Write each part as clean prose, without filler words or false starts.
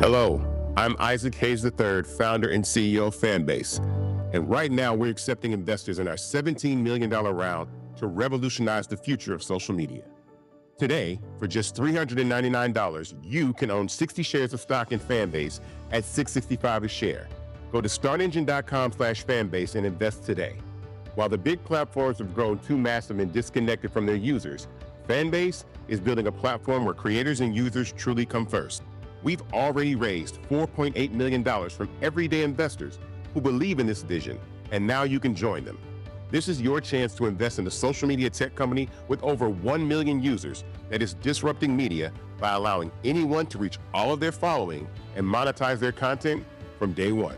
Hello, I'm Isaac Hayes III, founder and CEO of Fanbase. And right now we're accepting investors in our $17 million round to revolutionize the future of social media. Today, for just $399, you can own 60 shares of stock in Fanbase at $665 a share. Go to startengine.com/fanbase and invest today. While the big platforms have grown too massive and disconnected from their users, Fanbase is building a platform where creators and users truly come first. We've already raised $4.8 million from everyday investors who believe in this vision, and now you can join them. This is your chance to invest in a social media tech company with over 1 million users that is disrupting media by allowing anyone to reach all of their following and monetize their content from day one.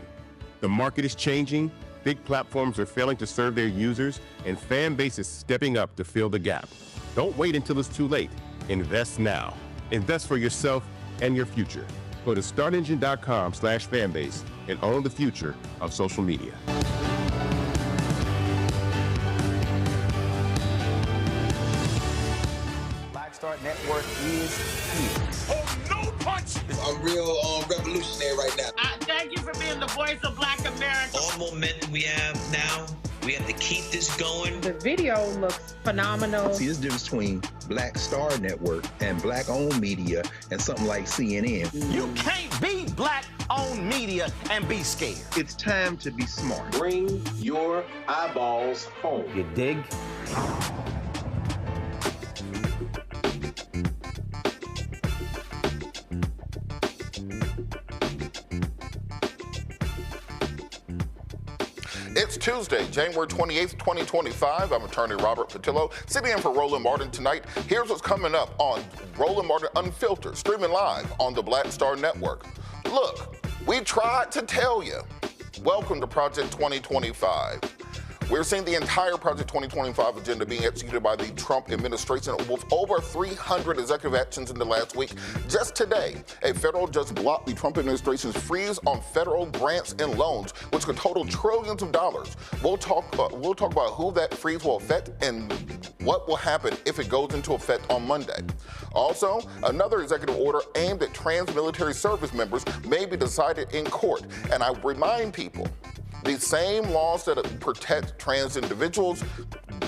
The market is changing, big platforms are failing to serve their users, and Fanbase is stepping up to fill the gap. Don't wait until it's too late. Invest now. Invest for yourself and your future. Go to startengine.com/fanbase and own the future of social media. Start Network is here. Oh, no punch! I'm real revolutionary right now. Thank you for being the voice of Black America. All momentum we have now, we have to keep this going. The video looks phenomenal. See, there's a difference between Black Star Network and Black-owned media and something like CNN. You can't be Black-owned media and be scared. It's time to be smart. Bring your eyeballs home. You dig? It's Tuesday, January 28th, 2025. I'm attorney Robert Patillo, sitting in for Roland Martin tonight. Here's what's coming up on Roland Martin Unfiltered, streaming live on the Black Star Network. Look, we tried to tell you. Welcome to Project 2025. We're seeing the entire Project 2025 agenda being executed by the Trump administration with over 300 executive actions in the last week. Just today, a federal judge blocked the Trump administration's freeze on federal grants and loans, which could total trillions of dollars. We'll talk about who that freeze will affect and what will happen if it goes into effect on Monday. Also, another executive order aimed at trans military service members may be decided in court. And I remind people, the same laws that protect trans individuals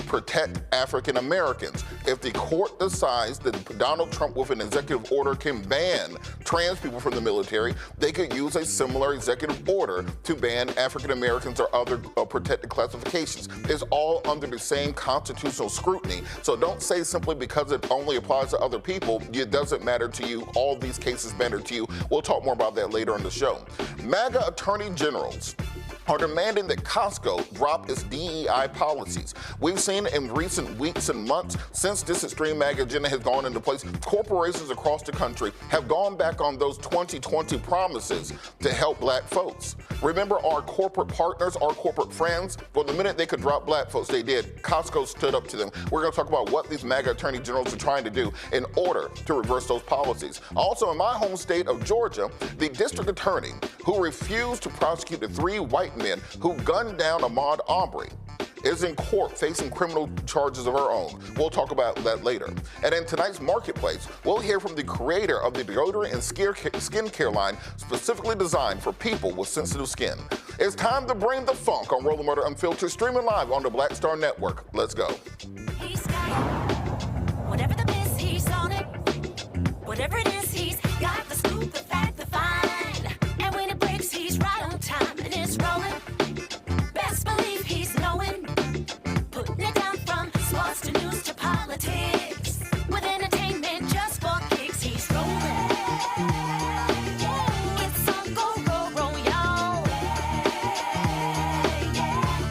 protect African Americans. If the court decides that Donald Trump with an executive order can ban trans people from the military, they could use a similar executive order to ban African Americans or other protected classifications. It's all under the same constitutional scrutiny. So don't say simply because it only applies to other people, it doesn't matter to you. All these cases matter to you. We'll talk more about that later in the show. MAGA attorney generals are demanding that Costco drop its DEI policies. We've seen in recent weeks and months, since this extreme MAGA agenda has gone into place, corporations across the country have gone back on those 2020 promises to help black folks. Remember our corporate partners, our corporate friends? Well, the minute they could drop black folks, they did. Costco stood up to them. We're going to talk about what these MAGA attorney generals are trying to do in order to reverse those policies. Also, in my home state of Georgia, the district attorney who refused to prosecute the 3 white men who gunned down Ahmaud Arbery is in court facing criminal charges of her own. We'll talk about that later. And in tonight's Marketplace, we'll hear from the creator of the deodorant and skincare line specifically designed for people with sensitive skin. It's time to bring the funk on Roland Martin Unfiltered, streaming live on the Black Star Network. Let's go. He's got it. Whatever the miss, he's on it. Whatever it is, he's got the scoop, the fact, the find. And when it breaks, he's right on time and it's rolling. Best believe he's knowing. Putting it down from sports to news to politics. With entertainment just for kicks, he's rolling. It's on Go, y'all.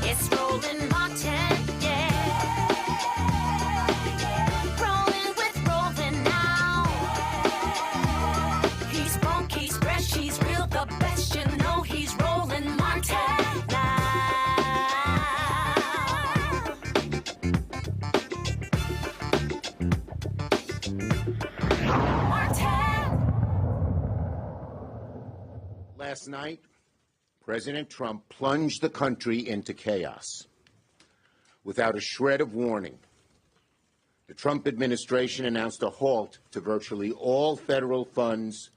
It's Roland Martin, yeah. Rolling with Roland now. He's funk, he's fresh, he's real, the best, you know he's Roland Martin now. Last night, President Trump plunged the country into chaos. Without a shred of warning, the Trump administration announced a halt to virtually all federal funds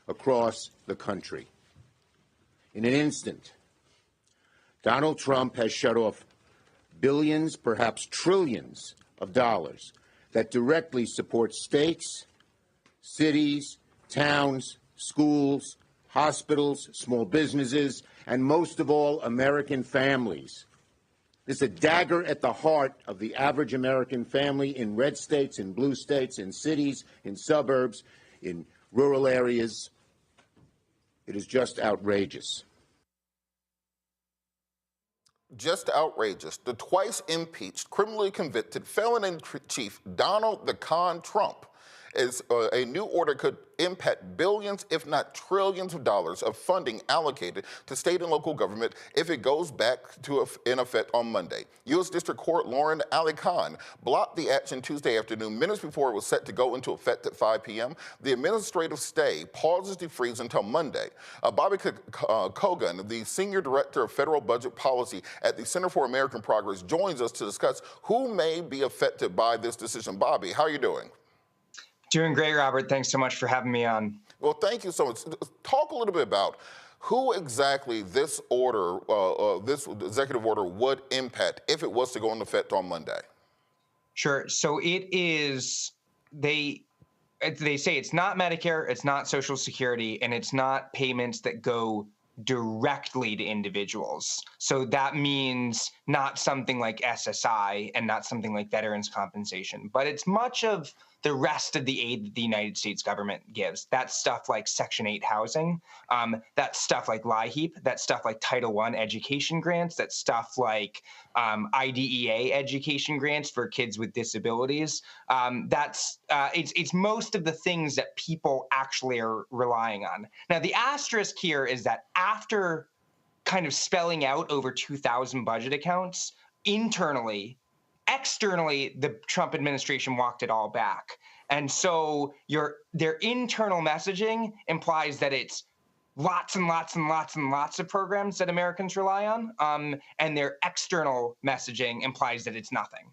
across the country. In an instant, Donald Trump has shut off billions, perhaps trillions of dollars that directly support states, cities, towns, schools, hospitals, small businesses, and most of all, American families. This is a dagger at the heart of the average American family in red states, in blue states, in cities, in suburbs, in rural areas. It is just outrageous. Just outrageous. The twice impeached, criminally convicted felon-in-chief Donald the Con Trump is a new order could impact billions, if not trillions of dollars of funding allocated to state and local government if it goes back to in effect on Monday. U.S. District Court Lauren Ali Khan blocked the action Tuesday afternoon, minutes before it was set to go into effect at 5 p.m. The administrative stay pauses the freeze until Monday. Bobby Kogan, the Senior Director of Federal Budget Policy at the Center for American Progress, joins us to discuss who may be affected by this decision. Bobby, how are you doing? Doing great, Robert. Thanks so much for having me on. Well, thank you so much. Talk a little bit about who exactly this order, this executive order would impact if it was to go into effect on Monday. Sure. So it is, they say it's not Medicare, it's not Social Security, and it's not payments that go directly to individuals. So that means not something like SSI and not something like veterans compensation, but it's much of the rest of the aid that the United States government gives. That's stuff like Section 8 housing, that's stuff like LIHEAP, that's stuff like Title I education grants, that's stuff like IDEA education grants for kids with disabilities. It's most of the things that people actually are relying on. Now, the asterisk here is that after kind of spelling out over 2,000 budget accounts internally, externally, the Trump administration walked it all back. And so their internal messaging implies that it's lots and lots and lots and lots of programs that Americans rely on, and their external messaging implies that it's nothing.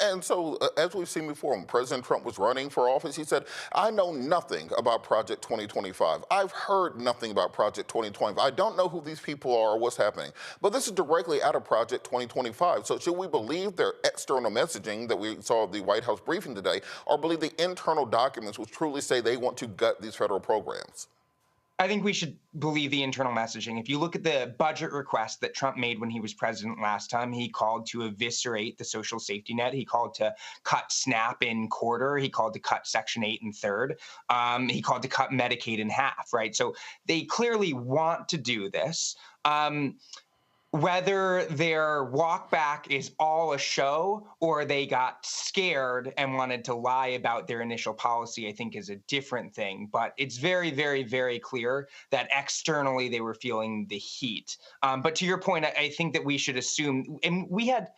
And so, as we've seen before, when President Trump was running for office, he said, I know nothing about Project 2025. I've heard nothing about Project 2025. I don't know who these people are or what's happening. But this is directly out of Project 2025. So should we believe their external messaging that we saw at the White House briefing today, or believe the internal documents which truly say they want to gut these federal programs? I think we should believe the internal messaging. If you look at the budget request that Trump made when he was president last time, he called to eviscerate the social safety net. He called to cut SNAP in quarter. He called to cut Section 8 in third. He called to cut Medicaid in half, right? So they clearly want to do this. Whether their walk back is all a show or they got scared and wanted to lie about their initial policy, I think is a different thing. But it's very, very, very clear that externally they were feeling the heat. But to your point, I think that we should assume, and we had,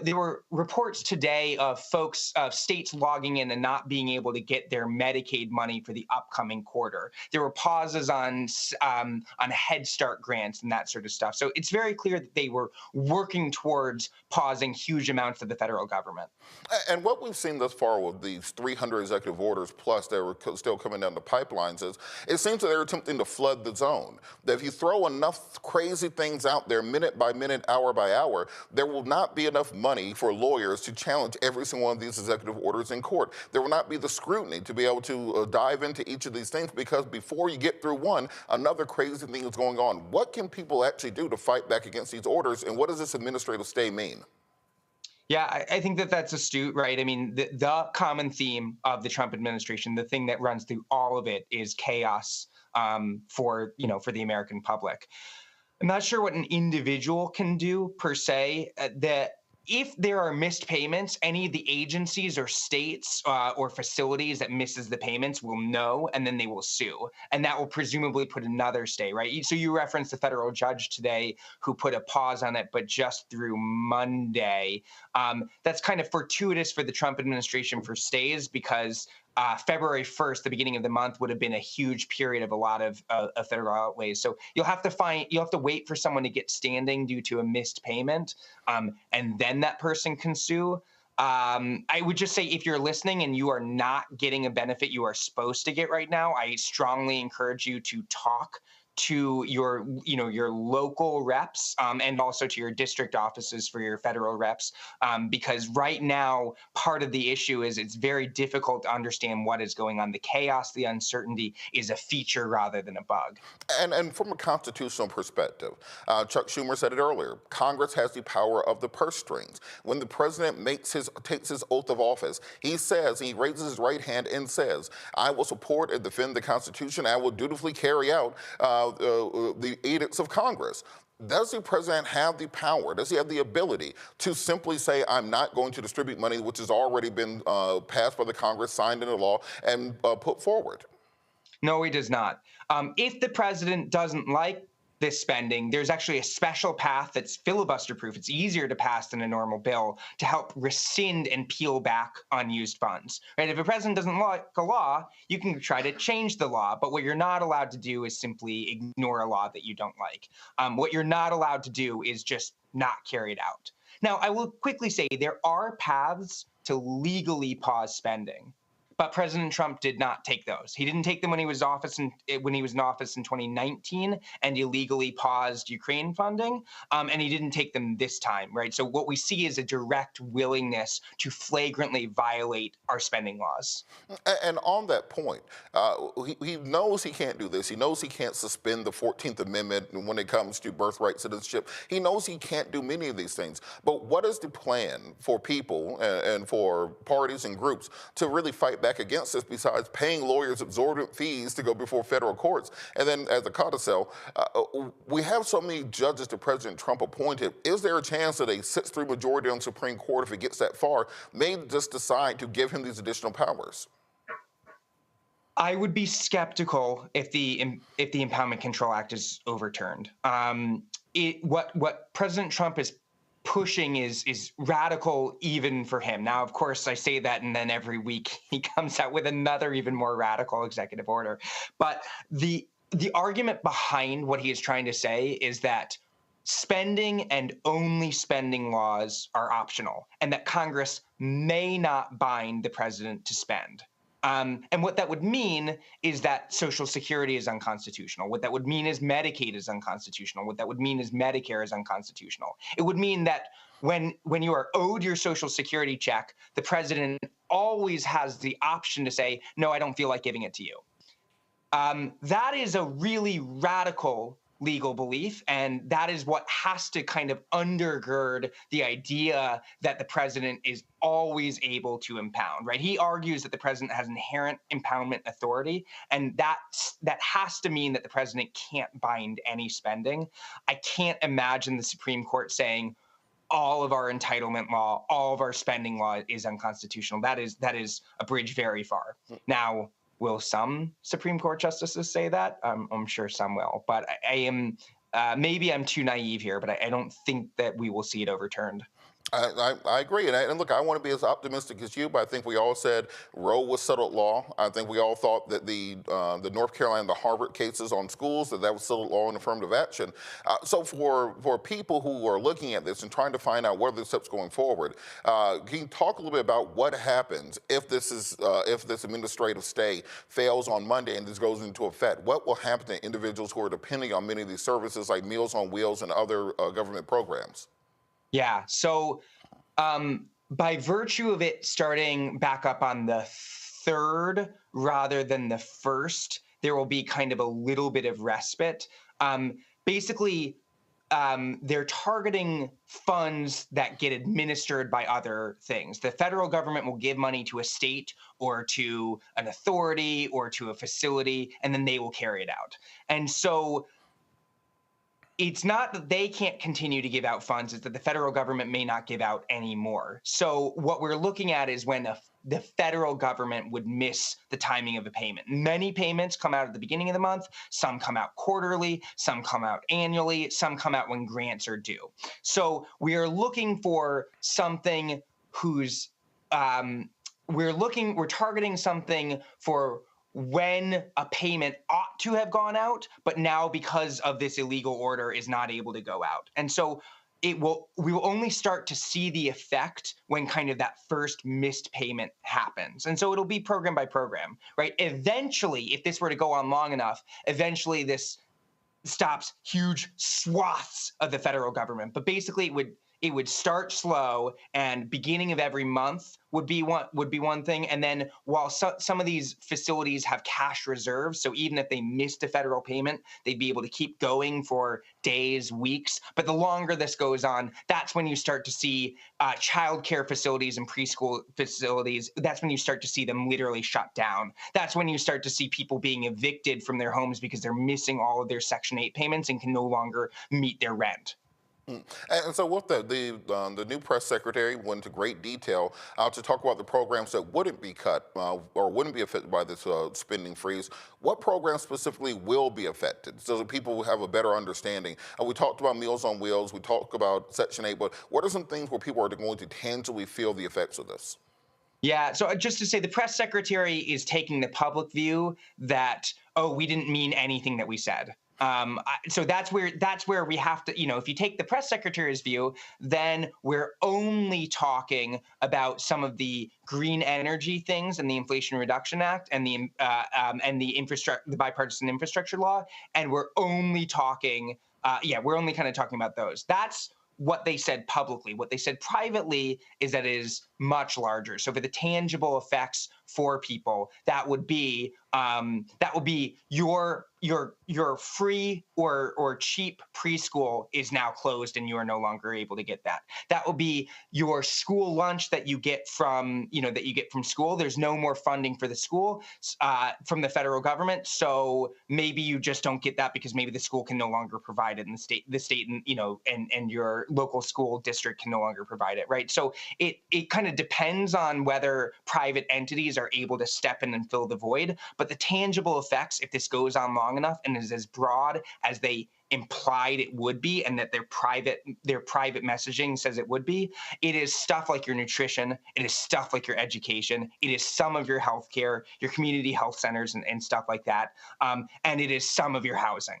there were reports today of folks, of states logging in and not being able to get their Medicaid money for the upcoming quarter. There were pauses on Head Start grants and that sort of stuff. So it's very clear that they were working towards pausing huge amounts of the federal government. And what we've seen thus far with these 300 executive orders plus that were still coming down the pipelines is it seems that they're attempting to flood the zone. That if you throw enough crazy things out there minute by minute, hour by hour, there will not be enough money for lawyers to challenge every single one of these executive orders in court. There will not be the scrutiny to be able to dive into each of these things because before you get through one, another crazy thing is going on. What can people actually do to fight back against these orders, and what does this administrative stay mean? Yeah, I think that that's astute, right? I mean, the common theme of the Trump administration, the thing that runs through all of it is chaos for the American public. I'm not sure what an individual can do per se. That if there are missed payments, any of the agencies or states or facilities that misses the payments will know, and then they will sue. And that will presumably put another stay, right? So you referenced the federal judge today who put a pause on it, but just through Monday. That's kind of fortuitous for the Trump administration for stays because February 1st, the beginning of the month, would have been a huge period of a lot of federal outlays. So you'll have to wait for someone to get standing due to a missed payment, and then that person can sue. I would just say if you're listening and you are not getting a benefit you are supposed to get right now, I strongly encourage you to talk to your local reps and also to your district offices for your federal reps, because right now part of the issue is it's very difficult to understand what is going on. The chaos, the uncertainty is a feature rather than a bug. And from a constitutional perspective, Chuck Schumer said it earlier, Congress has the power of the purse strings. When the president takes his oath of office, he raises his right hand and says, I will support and defend the Constitution. I will dutifully carry out the edicts of Congress. Does the president have the power? Does he have the ability to simply say, I'm not going to distribute money which has already been passed by the Congress, signed into law, and put forward? No, he does not. If the president doesn't like this spending, there's actually a special path that's filibuster proof. It's easier to pass than a normal bill to help rescind and peel back unused funds. Right? If a president doesn't like a law, you can try to change the law. But what you're not allowed to do is simply ignore a law that you don't like. What you're not allowed to do is just not carry it out. Now, I will quickly say there are paths to legally pause spending. But President Trump did not take those. He didn't take them when he was in office in 2019 and illegally paused Ukraine funding, and he didn't take them this time, right? So what we see is a direct willingness to flagrantly violate our spending laws. And on that point, he knows he can't do this. He knows he can't suspend the 14th Amendment when it comes to birthright citizenship. He knows he can't do many of these things. But what is the plan for people and for parties and groups to really fight back against this besides paying lawyers exorbitant fees to go before federal courts? And then as a codicil, we have so many judges that President Trump appointed. Is there a chance that a 6-3 majority on the Supreme Court, if it gets that far, may just decide to give him these additional powers? I would be skeptical if the Impoundment Control Act is overturned. What President Trump is pushing is radical even for him. Now, of course, I say that, and then every week he comes out with another even more radical executive order. But the argument behind what he is trying to say is that spending and only spending laws are optional, and that Congress may not bind the president to spend. And what that would mean is that Social Security is unconstitutional. What that would mean is Medicaid is unconstitutional. What that would mean is Medicare is unconstitutional. It would mean that when you are owed your Social Security check, the president always has the option to say, no, I don't feel like giving it to you. That is a really radical legal belief, and that is what has to kind of undergird the idea that the president is always able to impound, right? He argues that the president has inherent impoundment authority, and that has to mean that the president can't bind any spending. I can't imagine the Supreme Court saying all of our entitlement law, all of our spending law is unconstitutional. That is a bridge very far. Now, will some Supreme Court justices say that? I'm sure some will, but I am maybe I'm too naive here, but I don't think that we will see it overturned. I agree. And look, I want to be as optimistic as you, but I think we all said Roe was settled law. I think we all thought that the North Carolina, the Harvard cases on schools, that was settled law and affirmative action. So for people who are looking at this and trying to find out what are the steps going forward, can you talk a little bit about what happens if this administrative stay fails on Monday and this goes into effect? What will happen to individuals who are depending on many of these services like Meals on Wheels and other government programs? Yeah. So by virtue of it starting back up on the 3rd rather than the 1st, there will be kind of a little bit of respite. Basically, they're targeting funds that get administered by other things. The federal government will give money to a state or to an authority or to a facility, and then they will carry it out. And so it's not that they can't continue to give out funds, it's that the federal government may not give out any more. So what we're looking at is when the federal government would miss the timing of a payment. Many payments come out at the beginning of the month, some come out quarterly, some come out annually, some come out when grants are due. So we are looking for something whose, we're targeting something for when a payment ought to have gone out, but now because of this illegal order is not able to go out. And so we will only start to see the effect when kind of that first missed payment happens. And so it'll be program by program, right? Eventually, if this were to go on long enough, eventually this stops huge swaths of the federal government. But basically it would start slow, and beginning of every month would be one thing. And then while some of these facilities have cash reserves, so even if they missed a federal payment, they'd be able to keep going for days, weeks. But the longer this goes on, that's when you start to see childcare facilities and preschool facilities. That's when you start to see them literally shut down. That's when you start to see people being evicted from their homes because they're missing all of their Section 8 payments and can no longer meet their rent. And so with the new press secretary went into great detail to talk about the programs that wouldn't be cut or wouldn't be affected by this spending freeze. What programs specifically will be affected so that people will have a better understanding? We talked about Meals on Wheels, we talked about Section 8, but what are some things where people are going to tangibly feel the effects of this? Yeah, so just to say, the press secretary is taking the public view that, oh, we didn't mean anything that we said. So that's where we have to, if you take the press secretary's view, then we're only talking about some of the green energy things and the Inflation Reduction Act and the bipartisan infrastructure law, and we're only talking, we're only kind of talking about those. That's what they said publicly. What they said privately is that it is much larger. So for the tangible effects for people, that would be your free or cheap preschool is now closed and you are no longer able to get that. That will be your school lunch that you get from school. There's no more funding for the school from the federal government. So maybe you just don't get that because maybe the school can no longer provide it, and the state and your local school district can no longer provide it, right? So it kind of depends on whether private entities are able to step in and fill the void. But the tangible effects, if this goes on long enough and is as broad as they implied it would be, and that their private messaging says it would be, it is stuff like your nutrition, it is stuff like your education, it is some of your healthcare, your community health centers and stuff like that, and it is some of your housing.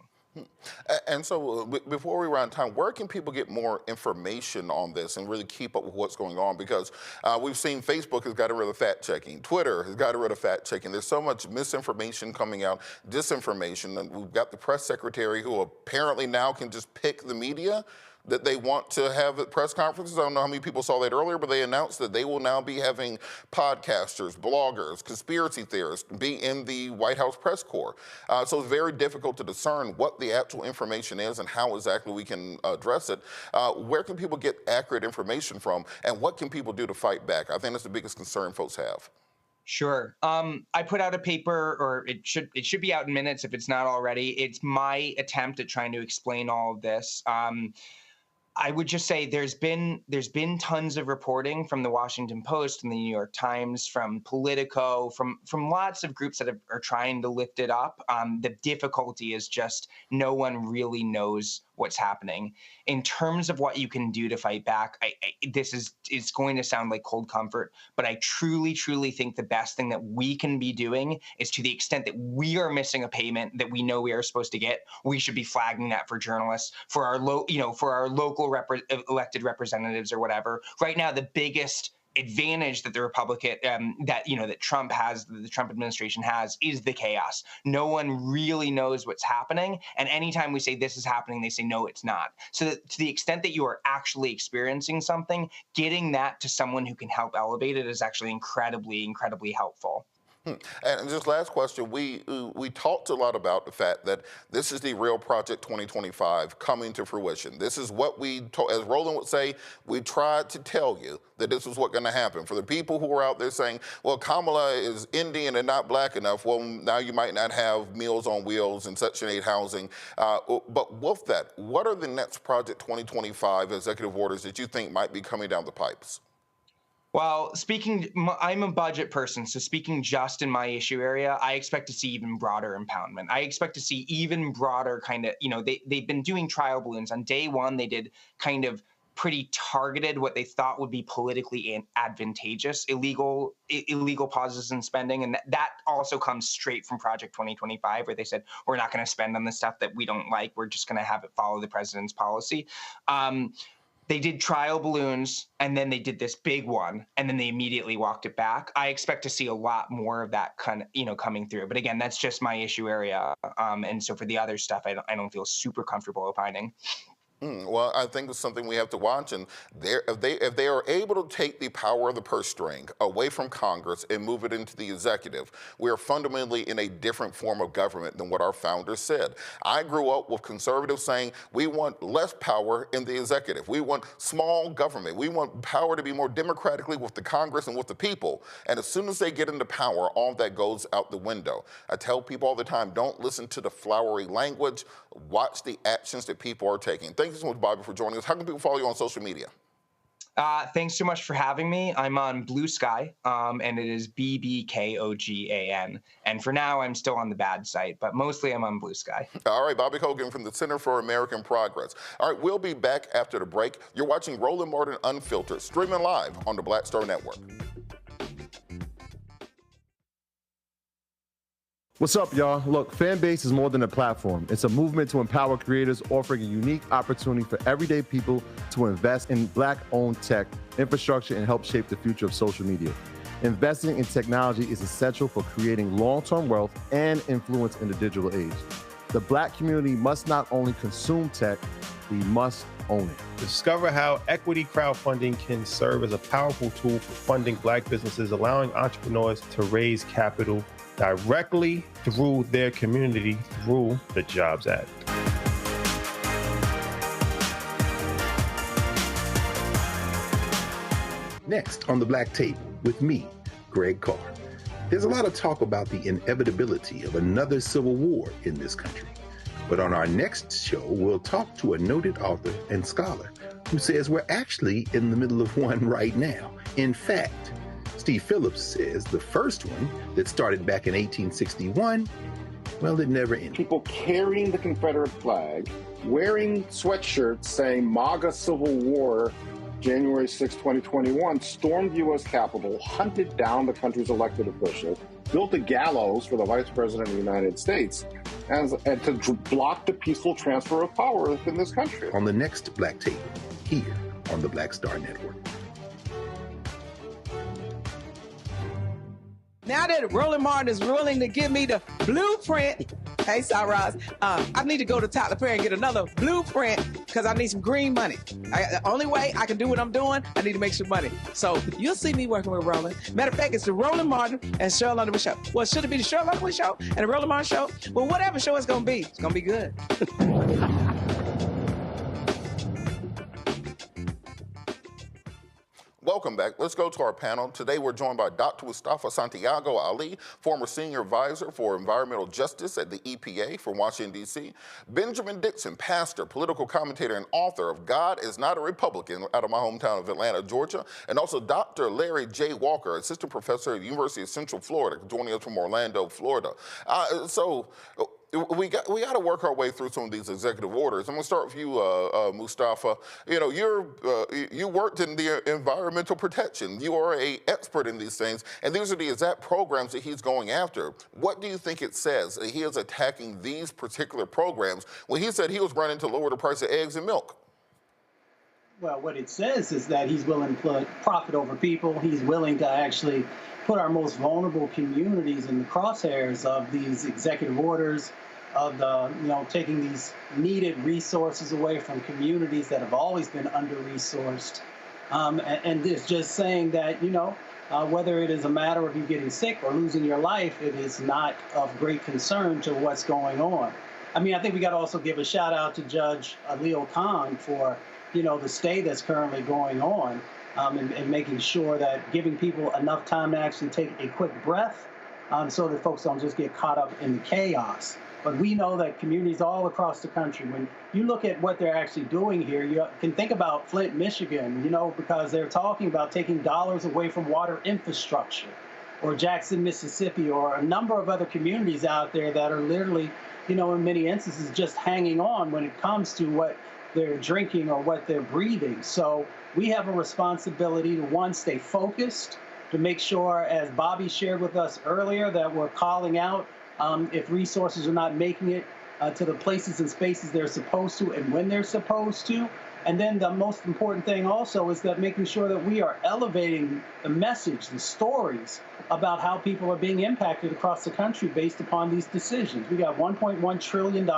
And so before we run time, where can people get more information on this and really keep up with what's going on? Because we've seen Facebook has gotten rid of fact checking. Twitter has gotten rid of fact checking. There's so much misinformation coming out, disinformation. And we've got the press secretary who apparently now can just pick the media that they want to have at press conferences. I don't know how many people saw that earlier, but they announced that they will now be having podcasters, bloggers, conspiracy theorists be in the White House press corps. So it's very difficult to discern what the actual information is and how exactly we can address it. Where can people get accurate information from, and what can people do to fight back? I think that's the biggest concern folks have. Sure. I put out a paper, or it should be out in minutes if it's not already. It's my attempt at trying to explain all of this. I would just say there's been tons of reporting from the Washington Post and the New York Times, from Politico, from lots of groups that are trying to lift it up. The difficulty is just no one really knows what's happening. In terms of what you can do to fight back, it's going to sound like cold comfort, but I truly, truly think the best thing that we can be doing is, to the extent that we are missing a payment that we know we are supposed to get, we should be flagging that for journalists, for our local elected representatives or whatever. Right now, the biggest advantage that the Republican that Trump has, the Trump administration has, is the chaos. No one really knows what's happening, and anytime we say this is happening, they say no, it's not. So that to the extent that you are actually experiencing something, getting that to someone who can help elevate it is actually incredibly, incredibly helpful. And just last question, we talked a lot about the fact that this is the real Project 2025 coming to fruition. This is what as Roland would say, we tried to tell you that this was what's going to happen. For the people who are out there saying, well, Kamala is Indian and not black enough, well, now you might not have Meals on Wheels and Section 8 housing. But with that, what are the next Project 2025 executive orders that you think might be coming down the pipes? Well, I'm a budget person, so speaking just in my issue area, I expect to see even broader impoundment. I expect to see even broader kind of, they've been doing trial balloons. On day one, they did kind of pretty targeted, what they thought would be politically advantageous, illegal pauses in spending. And that also comes straight from Project 2025, where they said, we're not going to spend on the stuff that we don't like. We're just going to have it follow the president's policy. they did trial balloons, and then they did this big one, and then they immediately walked it back. I expect to see a lot more of that coming through. But again, that's just my issue area. And so for the other stuff, I don't feel super comfortable opining. Well, I think it's something we have to watch, and if they are able to take the power of the purse string away from Congress and move it into the executive, we are fundamentally in a different form of government than what our founders said. I grew up with conservatives saying we want less power in the executive. We want small government. We want power to be more democratically with the Congress and with the people. And as soon as they get into power, all that goes out the window. I tell people all the time, don't listen to the flowery language. Watch the actions that people are taking. Thank you so much, Bobby, for joining us. How can people follow you on social media? Thanks so much for having me. I'm on Blue Sky, and it is BBKOGAN. And for now, I'm still on the bad site, but mostly I'm on Blue Sky. All right, Bobby Hogan from the Center for American Progress. All right, we'll be back after the break. You're watching Roland Martin Unfiltered, streaming live on the Black Star Network. What's up, y'all? Look, Fanbase is more than a platform. It's a movement to empower creators, offering a unique opportunity for everyday people to invest in Black-owned tech, infrastructure, and help shape the future of social media. Investing in technology is essential for creating long-term wealth and influence in the digital age. The Black community must not only consume tech, we must own it. Discover how equity crowdfunding can serve as a powerful tool for funding Black businesses, allowing entrepreneurs to raise capital directly through their community through the Jobs Act. Next on the Black Table with me, Greg Carr. There's a lot of talk about the inevitability of another civil war in this country. But on our next show, we'll talk to a noted author and scholar who says we're actually in the middle of one right now. In fact, Steve Phillips says the first one that started back in 1861, well, it never ended. People carrying the Confederate flag, wearing sweatshirts saying MAGA Civil War, January 6, 2021, stormed the U.S. Capitol, hunted down the country's elected officials, built a gallows for the Vice President of the United States, and to block the peaceful transfer of power within this country. On the next Black Table, here on the Black Star Network. Now that Roland Martin is willing to give me the blueprint, hey, Cyrus, I need to go to Tyler Perry and get another blueprint because I need some green money. The only way I can do what I'm doing, I need to make some money. So you'll see me working with Roland. Matter of fact, it's the Roland Martin and Cheryl Underwood show. Well, should it be the Cheryl Underwood show and the Roland Martin show? Well, whatever show it's going to be good. Welcome back. Let's go to our panel. Today we're joined by Dr. Mustafa Santiago Ali, former senior advisor for environmental justice at the EPA from Washington, D.C. Benjamin Dixon, pastor, political commentator, and author of God is Not a Republican out of my hometown of Atlanta, Georgia. And also Dr. Larry J. Walker, assistant professor at the University of Central Florida, joining us from Orlando, Florida. We got to work our way through some of these executive orders. I'm going to start with you, Mustafa. You know, you worked in the environmental protection. You are an expert in these things, and these are the exact programs that he's going after. What do you think it says that he is attacking these particular programs when he said he was running to lower the price of eggs and milk? Well, what it says is that he's willing to put profit over people. He's willing to actually put our most vulnerable communities in the crosshairs of these executive orders, of taking these needed resources away from communities that have always been under-resourced. And it's just saying that, whether it is a matter of you getting sick or losing your life, it is not of great concern to what's going on. I mean, I think we got to also give a shout out to Judge Leo Khan for, the stay that's currently going on, and making sure that giving people enough time to actually take a quick breath, so that folks don't just get caught up in the chaos. But we know that communities all across the country, when you look at what they're actually doing here, you can think about Flint, Michigan, because they're talking about taking dollars away from water infrastructure, or Jackson, Mississippi, or a number of other communities out there that are literally, in many instances, just hanging on when it comes to what they're drinking or what they're breathing. So we have a responsibility to, one, stay focused, to make sure, as Bobby shared with us earlier, that we're calling out if resources are not making it to the places and spaces they're supposed to and when they're supposed to. And then the most important thing also is that making sure that we are elevating the message, the stories about how people are being impacted across the country based upon these decisions. We got $1.1 trillion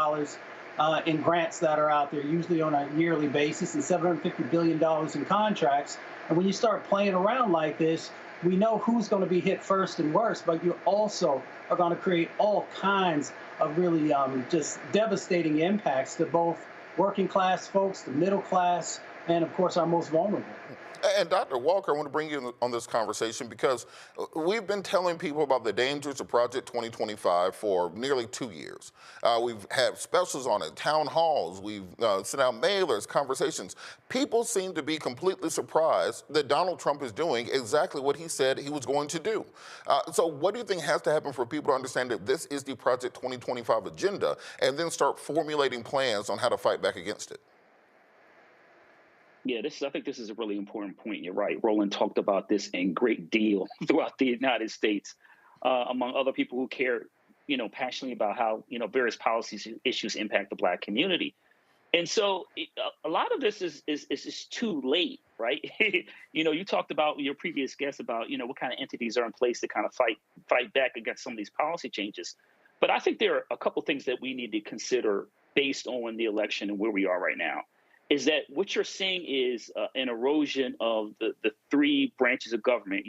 in grants that are out there, usually on a yearly basis, and $750 billion in contracts. And when you start playing around like this, we know who's going to be hit first and worst, but you also are going to create all kinds of really just devastating impacts to both working class folks, the middle class, and of course our most vulnerable. And Dr. Walker, I want to bring you on this conversation because we've been telling people about the dangers of Project 2025 for nearly 2 years. We've had specials on it, town halls, we've sent out mailers, conversations. People seem to be completely surprised that Donald Trump is doing exactly what he said he was going to do. So what do you think has to happen for people to understand that this is the Project 2025 agenda and then start formulating plans on how to fight back against it? Yeah, I think this is a really important point. You're right. Roland talked about this in great deal throughout the United States, among other people who care, passionately about how, various policies issues impact the Black community. And so a lot of this is too late, right? You talked about your previous guest about, what kind of entities are in place to kind of fight back against some of these policy changes. But I think there are a couple things that we need to consider based on the election and where we are right now. Is that what you're seeing is an erosion of the three branches of government.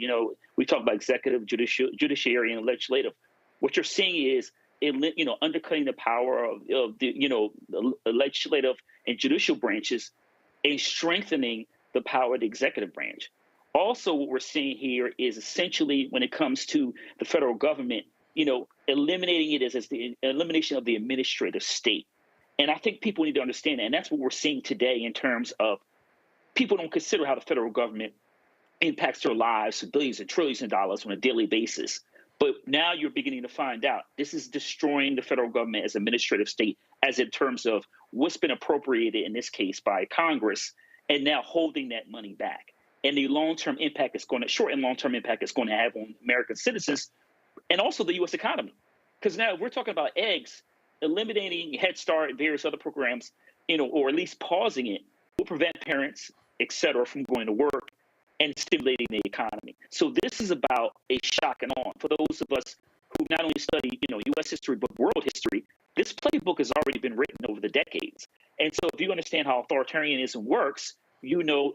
We talk about executive, judiciary, and legislative. What you're seeing is, undercutting the power of the legislative and judicial branches and strengthening the power of the executive branch. Also, what we're seeing here is essentially when it comes to the federal government, eliminating it as the elimination of the administrative state. And I think people need to understand that. And that's what we're seeing today in terms of people don't consider how the federal government impacts their lives, billions and trillions of dollars on a daily basis. But now you're beginning to find out this is destroying the federal government as administrative state, as in terms of what's been appropriated in this case by Congress, and now holding that money back. And the long-term impact is going to, short and long-term impact is going to have on American citizens and also the U.S. economy. Because now we're talking about eggs. Eliminating Head Start and various other programs, or at least pausing it, will prevent parents, et cetera, from going to work and stimulating the economy. So this is about a shock and awe. For those of us who not only study, U.S. history, but world history, this playbook has already been written over the decades. And so if you understand how authoritarianism works,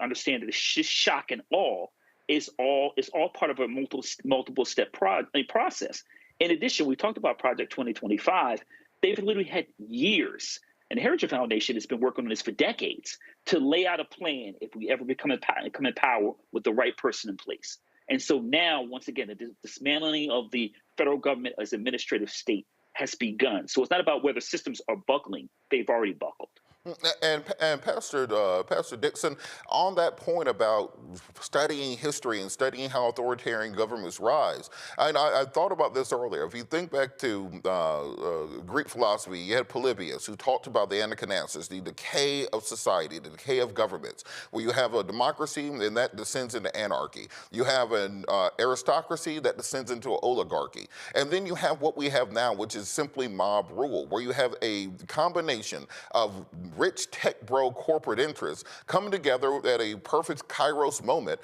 understand that the shock and awe is all part of a multiple step process. In addition, we talked about Project 2025. They've literally had years, and the Heritage Foundation has been working on this for decades, to lay out a plan if we ever come in power with the right person in place. And so now, once again, the dismantling of the federal government as administrative state has begun. So it's not about whether systems are buckling. They've already buckled. And Pastor Dixon, on that point about studying history and studying how authoritarian governments rise, I thought about this earlier. If you think back to Greek philosophy, you had Polybius, who talked about the anachronasis, the decay of society, the decay of governments, where you have a democracy and that descends into anarchy. You have an aristocracy that descends into an oligarchy. And then you have what we have now, which is simply mob rule, where you have a combination of rich tech bro corporate interests coming together at a perfect Kairos moment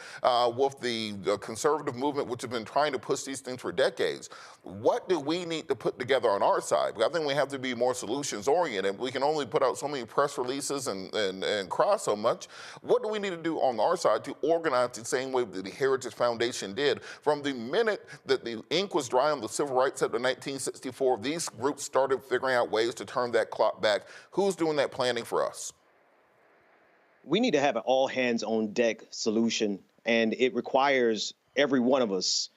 with the conservative movement, which has been trying to push these things for decades. What do we need to put together on our side? I think we have to be more solutions oriented. We can only put out so many press releases and cry so much. What do we need to do on our side to organize the same way that the Heritage Foundation did? From the minute that the ink was dry on the Civil Rights Act of 1964, these groups started figuring out ways to turn that clock back. Who's doing that planning for us? We need to have an all hands on deck solution, and it requires every one of us,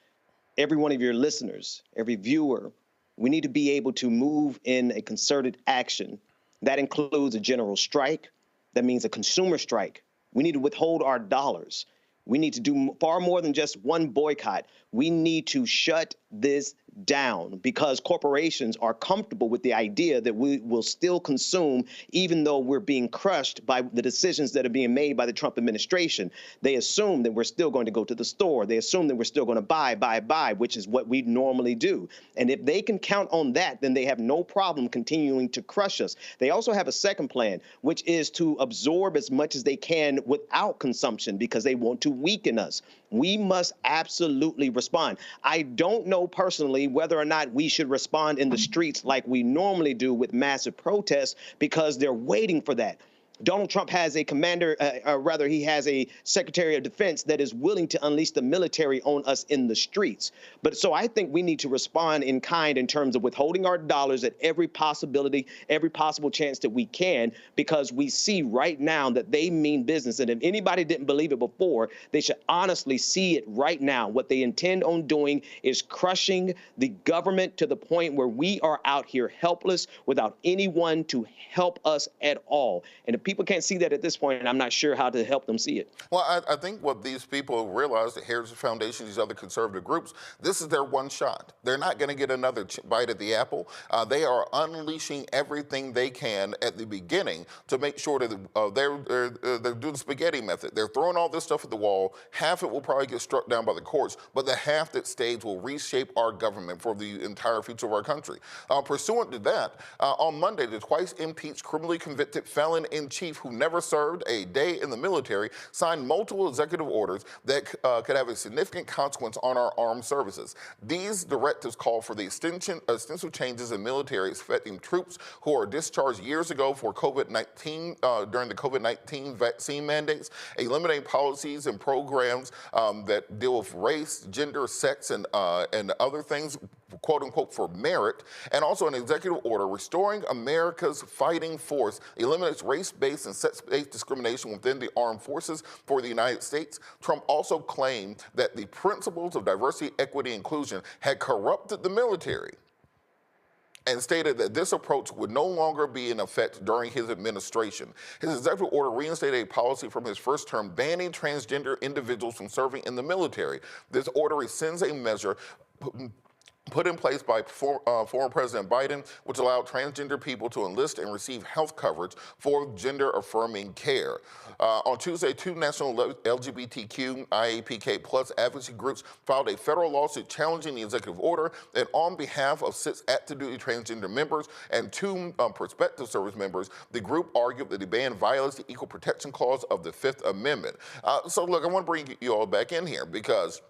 every one of your listeners, every viewer. We need to be able to move in a concerted action. That includes a general strike. That means a consumer strike. We need to withhold our dollars. We need to do far more than just one boycott. We need to shut this down because corporations are comfortable with the idea that we will still consume even though we're being crushed by the decisions that are being made by the Trump administration. They assume that we're still going to go to the store. They assume that we're still going to buy, which is what we normally do. And if they can count on that, then they have no problem continuing to crush us. They also have a second plan, which is to absorb as much as they can without consumption because they want to weaken us. We must absolutely respond. I don't know personally whether or not we should respond in the streets like we normally do with massive protests because they're waiting for that. Donald Trump has a commander, or rather he has a Secretary of Defense that is willing to unleash the military on us in the streets. But so I think we need to respond in kind in terms of withholding our dollars at every possibility, every possible chance that we can, because we see right now that they mean business. And if anybody didn't believe it before, they should honestly see it right now. What they intend on doing is crushing the government to the point where we are out here helpless without anyone to help us at all. And if people can't see that at this point, I'm not sure how to help them see it. Well, I think what these people realize, the Heritage Foundation, these other conservative groups, this is their one shot. They're not going to get another bite at the apple. They are unleashing everything they can at the beginning to make sure that they're doing the spaghetti method. They're throwing all this stuff at the wall. Half it will probably get struck down by the courts, but the half that stays will reshape our government for the entire future of our country. Pursuant to that, on Monday, the twice impeached, criminally convicted felon-in-chief who never served a day in the military signed multiple executive orders that could have a significant consequence on our armed services. These directives call for the extensive changes in military affecting troops who are discharged years ago for COVID-19 during the COVID-19 vaccine mandates, eliminating policies and programs that deal with race, gender, sex, and other things, quote unquote, for merit, and also an executive order restoring America's fighting force, eliminates race-based and sex-based discrimination within the armed forces for the United States. Trump also claimed that the principles of diversity, equity, and inclusion had corrupted the military and stated that this approach would no longer be in effect during his administration. His executive order reinstated a policy from his first term banning transgender individuals from serving in the military. This order rescinds a measure put in place by former President Biden, which allowed transgender people to enlist and receive health coverage for gender-affirming care. On Tuesday, two national LGBTQ IAPK plus advocacy groups filed a federal lawsuit challenging the executive order, and on behalf of 6 active-duty transgender members and 2 prospective service members, the group argued that the ban violates the Equal Protection Clause of the Fifth Amendment. So look, I want to bring you all back in here because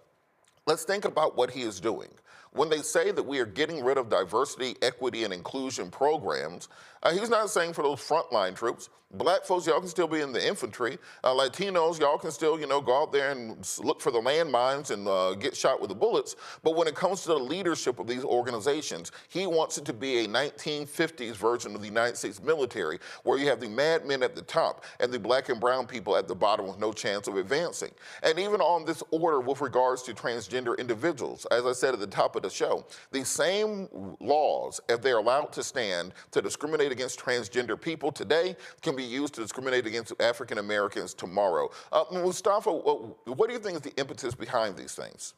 let's think about what he is doing. When they say that we are getting rid of diversity, equity, and inclusion programs, he's not saying for those frontline troops. Black folks, y'all can still be in the infantry. Latinos, y'all can still, go out there and look for the landmines and get shot with the bullets. But when it comes to the leadership of these organizations, he wants it to be a 1950s version of the United States military, where you have the madmen at the top and the black and brown people at the bottom with no chance of advancing. And even on this order with regards to transgender individuals, as I said at the top of the show, these same laws, if they're allowed to stand to discriminate against transgender people today, can be used to discriminate against African Americans tomorrow. Mustafa, what do you think is the impetus behind these things?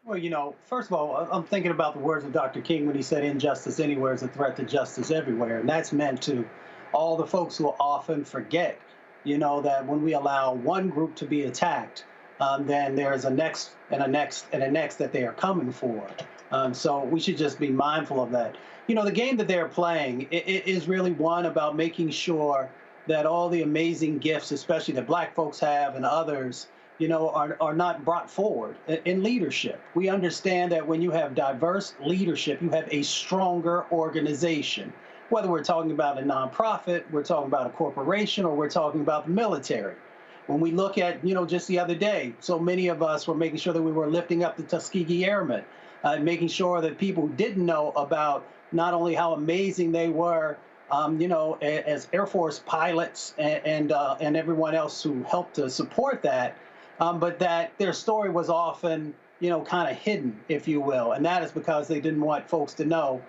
Well, first of all, I'm thinking about the words of Dr. King when he said injustice anywhere is a threat to justice everywhere. And that's meant to all the folks who often forget, that when we allow one group to be attacked, then there's a next and a next and a next that they are coming for. So we should just be mindful of that. The game that they're playing is really one about making sure that all the amazing gifts, especially that black folks have and others, are not brought forward in leadership. We understand that when you have diverse leadership, you have a stronger organization. Whether we're talking about a nonprofit, we're talking about a corporation, or we're talking about the military. When we look at, just the other day, so many of us were making sure that we were lifting up the Tuskegee Airmen, making sure that people didn't know about not only how amazing they were, as Air Force pilots and everyone else who helped to support that, but that their story was often, kind of hidden, if you will. And that is because they didn't want folks to know,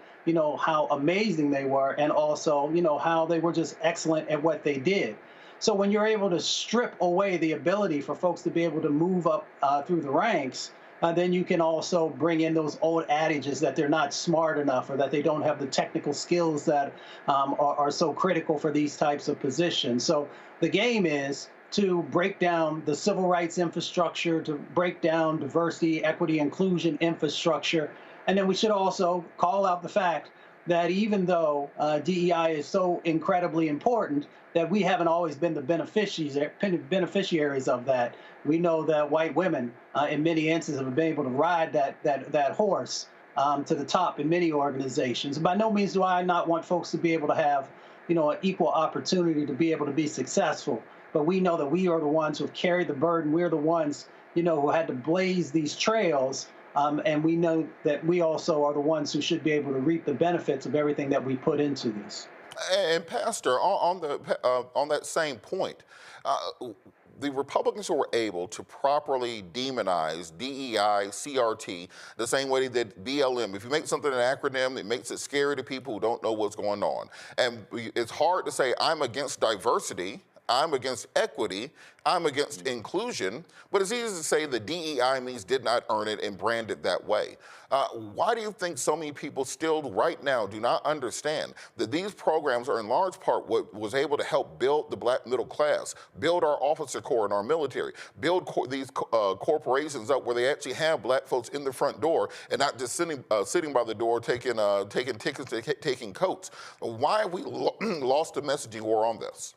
how amazing they were, and also, how they were just excellent at what they did. So when you're able to strip away the ability for folks to be able to move up through the ranks, then you can also bring in those old adages that they're not smart enough or that they don't have the technical skills that are so critical for these types of positions. So the game is to break down the civil rights infrastructure, to break down diversity, equity, inclusion infrastructure. And then we should also call out the fact that even though DEI is so incredibly important, that we haven't always been the beneficiaries of that. We know that white women, in many instances, have been able to ride that horse to the top in many organizations. By no means do I not want folks to be able to have, an equal opportunity to be able to be successful. But we know that we are the ones who have carried the burden. We're the ones, who had to blaze these trails. And we know that we also are the ones who should be able to reap the benefits of everything that we put into this. And Pastor, on that same point, the Republicans who were able to properly demonize DEI, CRT, the same way they did BLM. If you make something an acronym, it makes it scary to people who don't know what's going on. And it's hard to say, I'm against diversity, I'm against equity, I'm against inclusion, but it's easy to say the DEI means did not earn it and brand it that way. Why do you think so many people still right now do not understand that these programs are in large part what was able to help build the black middle class, build our officer corps and our military, build these corporations up where they actually have black folks in the front door and not just sitting by the door taking tickets, taking coats? Why have we lost the messaging war on this?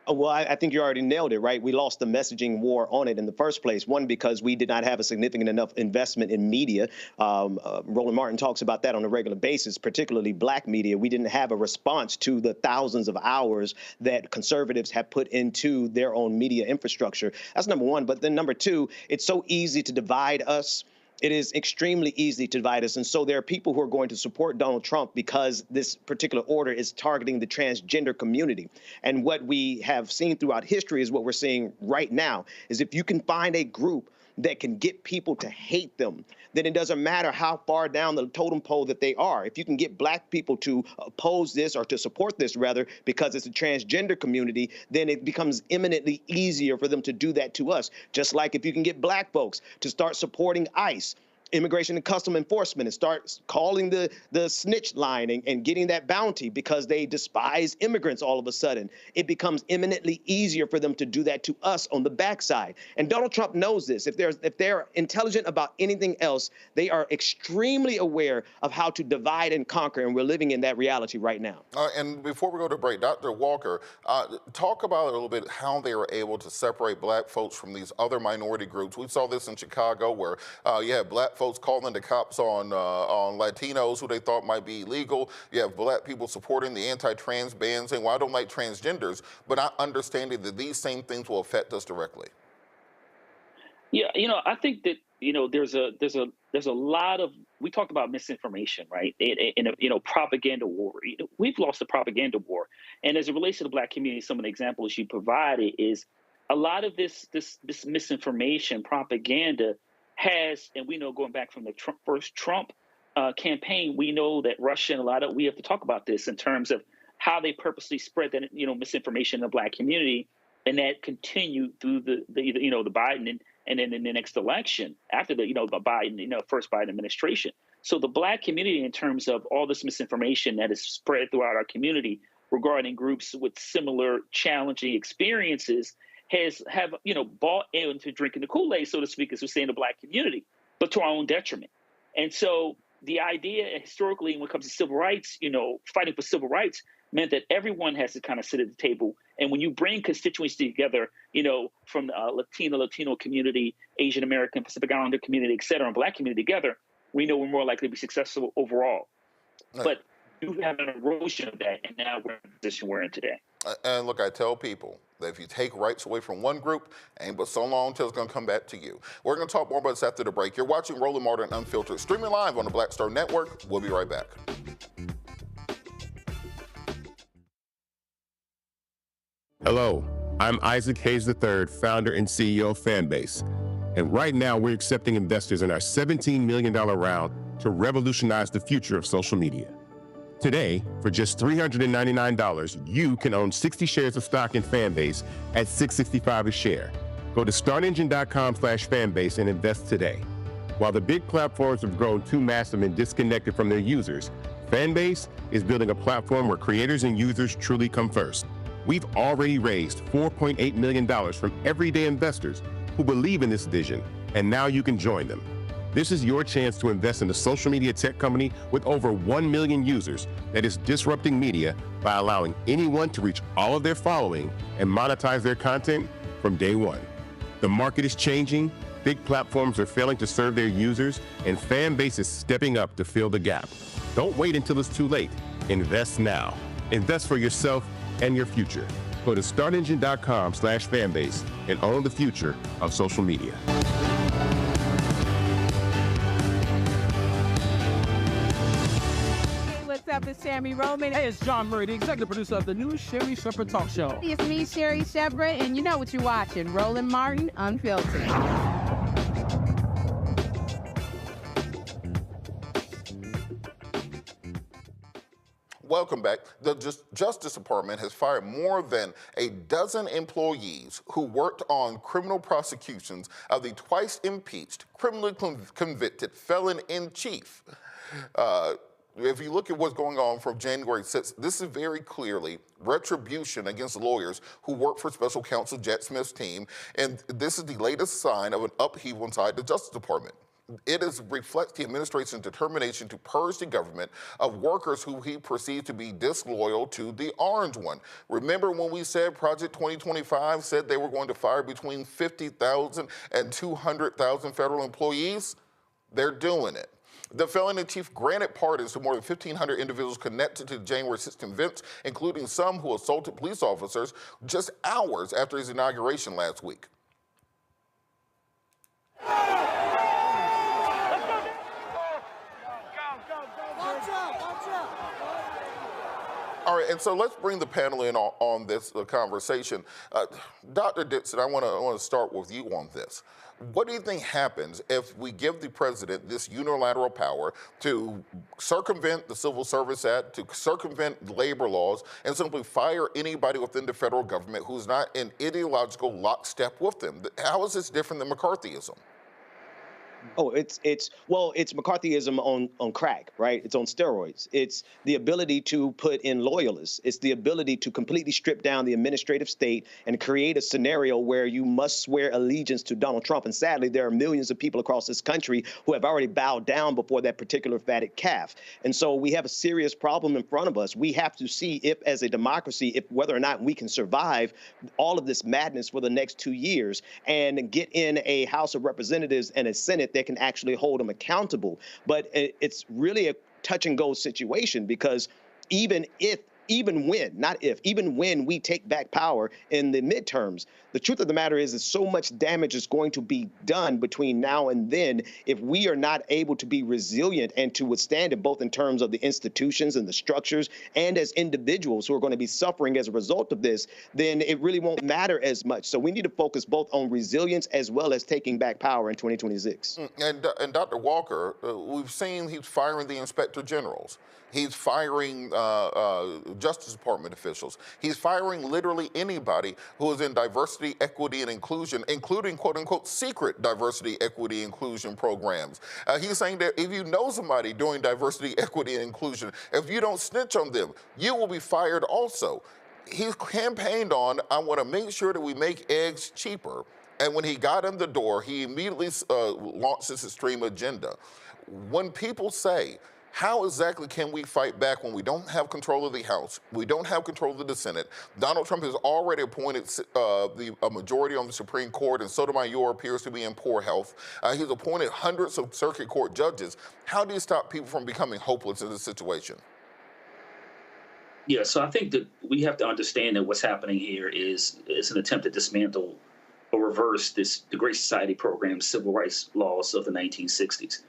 Well, I think you already nailed it, right? We lost the messaging war on it in the first place. One, because we did not have a significant enough investment in media. Roland Martin talks about that on a regular basis, particularly black media. We didn't have a response to the thousands of hours that conservatives have put into their own media infrastructure. That's number one. But then number two, it's so easy to divide us. It is extremely easy to divide us. And so there are people who are going to support Donald Trump because this particular order is targeting the transgender community. And what we have seen throughout history is what we're seeing right now, is if you can find a group that can get people to hate them, then it doesn't matter how far down the totem pole that they are. If you can get black people to oppose this or to support this, rather, because it's a transgender community, then it becomes eminently easier for them to do that to us. Just like if you can get black folks to start supporting ICE, Immigration and Customs Enforcement, and start calling the snitch line and getting that bounty because they despise immigrants all of a sudden, it becomes eminently easier for them to do that to us on the backside. And Donald Trump knows this. If they're intelligent about anything else, they are extremely aware of how to divide and conquer, and we're living in that reality right now. And before we go to break, Dr. Walker, talk about a little bit how they were able to separate black folks from these other minority groups. We saw this in Chicago where you had black folks calling the cops on Latinos who they thought might be illegal. You have black people supporting the anti-trans ban, saying, well, I don't like transgenders, but not understanding that these same things will affect us directly. Yeah, I think that, there's a lot of, we talked about misinformation, right? Propaganda war. We've lost the propaganda war. And as it relates to the black community, some of the examples you provided is a lot of this misinformation, propaganda has, and we know going back from the first Trump campaign, we know that Russia and we have to talk about this in terms of how they purposely spread that, misinformation in the black community, and that continued through the Biden and then in the next election after the Biden, first Biden administration. So the black community, in terms of all this misinformation that is spread throughout our community regarding groups with similar challenging experiences, have bought into drinking the Kool-Aid, so to speak, as we say in the black community, but to our own detriment. And so the idea historically, when it comes to civil rights, fighting for civil rights meant that everyone has to kind of sit at the table. And when you bring constituencies together, from the Latino community, Asian American, Pacific Islander community, et cetera, and black community together, we know we're more likely to be successful overall. Right. But you have an erosion of that, and now we're in the position we're in today. And look, I tell people that if you take rights away from one group, ain't but so long till it's going to come back to you. We're going to talk more about this after the break. You're watching Roland Martin Unfiltered, streaming live on the Black Star Network. We'll be right back. Hello, I'm Isaac Hayes III, founder and CEO of Fanbase. And right now, we're accepting investors in our $17 million round to revolutionize the future of social media. Today, for just $399, you can own 60 shares of stock in Fanbase at $665 a share. Go to startengine.com/fanbase and invest today. While the big platforms have grown too massive and disconnected from their users, Fanbase is building a platform where creators and users truly come first. We've already raised $4.8 million from everyday investors who believe in this vision, and now you can join them. This is your chance to invest in a social media tech company with over 1 million users that is disrupting media by allowing anyone to reach all of their following and monetize their content from day one. The market is changing, big platforms are failing to serve their users, and Fanbase is stepping up to fill the gap. Don't wait until it's too late. Invest now. Invest for yourself and your future. Go to startengine.com/fanbase and own the future of social media. What's up? It's Sammy Roman. Hey, it's John Murray, the executive producer of the new Sherry Shepherd Talk Show. It's me, Sherry Shepherd, and you know what you're watching, Roland Martin Unfiltered. Welcome back. The Justice Department has fired more than a dozen employees who worked on criminal prosecutions of the twice impeached, criminally convicted felon-in-chief. If you look at what's going on from January 6th, this is very clearly retribution against lawyers who work for Special Counsel Jack Smith's team, and this is the latest sign of an upheaval inside the Justice Department. It reflects the administration's determination to purge the government of workers who he perceives to be disloyal to the orange one. Remember when we said Project 2025 said they were going to fire between 50,000 and 200,000 federal employees? They're doing it. The felon-in-chief granted pardons to more than 1,500 individuals connected to the January 6th events, including some who assaulted police officers just hours after his inauguration last week. All right, and so let's bring the panel in on this conversation. Dr. Dixon, I want to start with you on this. What do you think happens if we give the president this unilateral power to circumvent the Civil Service Act, to circumvent labor laws, and simply fire anybody within the federal government who's not in ideological lockstep with them? How is this different than McCarthyism? Oh, it's McCarthyism on crack, right? It's on steroids. It's the ability to put in loyalists. It's the ability to completely strip down the administrative state and create a scenario where you must swear allegiance to Donald Trump. And sadly, there are millions of people across this country who have already bowed down before that particular fatted calf. And so we have a serious problem in front of us. We have to see if, as a democracy, whether or not we can survive all of this madness for the next 2 years and get in a House of Representatives and a Senate that can actually hold them accountable. But it's really a touch and go situation, because even when we take back power in the midterms, the truth of the matter is that so much damage is going to be done between now and then if we are not able to be resilient and to withstand it, both in terms of the institutions and the structures and as individuals who are going to be suffering as a result of this, then it really won't matter as much. So we need to focus both on resilience as well as taking back power in 2026. And Dr. Walker, we've seen he's firing the inspector generals. He's firing Justice Department officials. He's firing literally anybody who is in diversity, equity, and inclusion, including quote-unquote secret diversity, equity, inclusion programs. He's saying that if you know somebody doing diversity, equity, and inclusion, if you don't snitch on them, you will be fired also. He's campaigned on, I want to make sure that we make eggs cheaper. And when he got in the door, he immediately launched this extreme agenda. When people say, how exactly can we fight back when we don't have control of the House, we don't have control of the Senate? Donald Trump has already appointed a majority on the Supreme Court, and Sotomayor appears to be in poor health. He's appointed hundreds of circuit court judges. How do you stop people from becoming hopeless in this situation? Yeah, so I think that we have to understand that what's happening here is an attempt to dismantle or reverse the Great Society program, civil rights laws of the 1960s.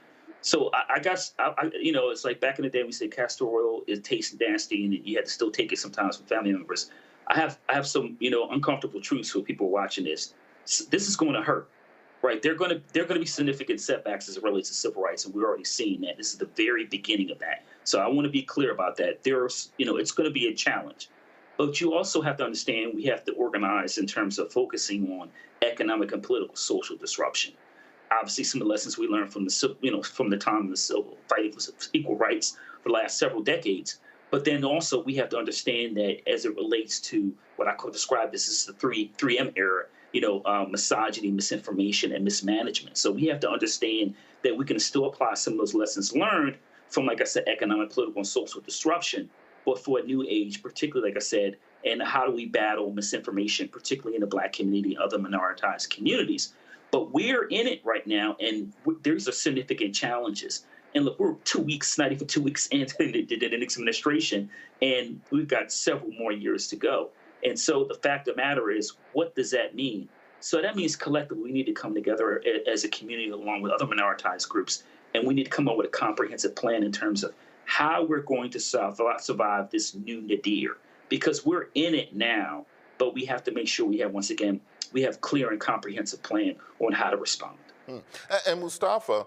So I guess, it's like back in the day we say castor oil, it tastes nasty and you had to still take it sometimes from family members. I have some, uncomfortable truths for people watching this. This is going to hurt, right? They're going to be significant setbacks as it relates to civil rights, and we're already seeing that. This is the very beginning of that. So I want to be clear about that. It's going to be a challenge. But you also have to understand we have to organize in terms of focusing on economic and political social disruption. obviously some of the lessons we learned from from the time of the civil fighting for equal rights for the last several decades. But then also we have to understand that as it relates to what I could describe as the 3M era, misogyny, misinformation, and mismanagement. So we have to understand that we can still apply some of those lessons learned from, like I said, economic, political, and social disruption, but for a new age, particularly, like I said, and how do we battle misinformation, particularly in the Black community and other minoritized communities. But we're in it right now, and there's significant challenges. And look, we're 2 weeks, not even 2 weeks into the next administration, and we've got several more years to go. And so the fact of the matter is, what does that mean? So that means collectively we need to come together as a community along with other minoritized groups, and we need to come up with a comprehensive plan in terms of how we're going to survive this new nadir. Because we're in it now, but we have to make sure we have clear and comprehensive plan on how to respond. And Mustafa,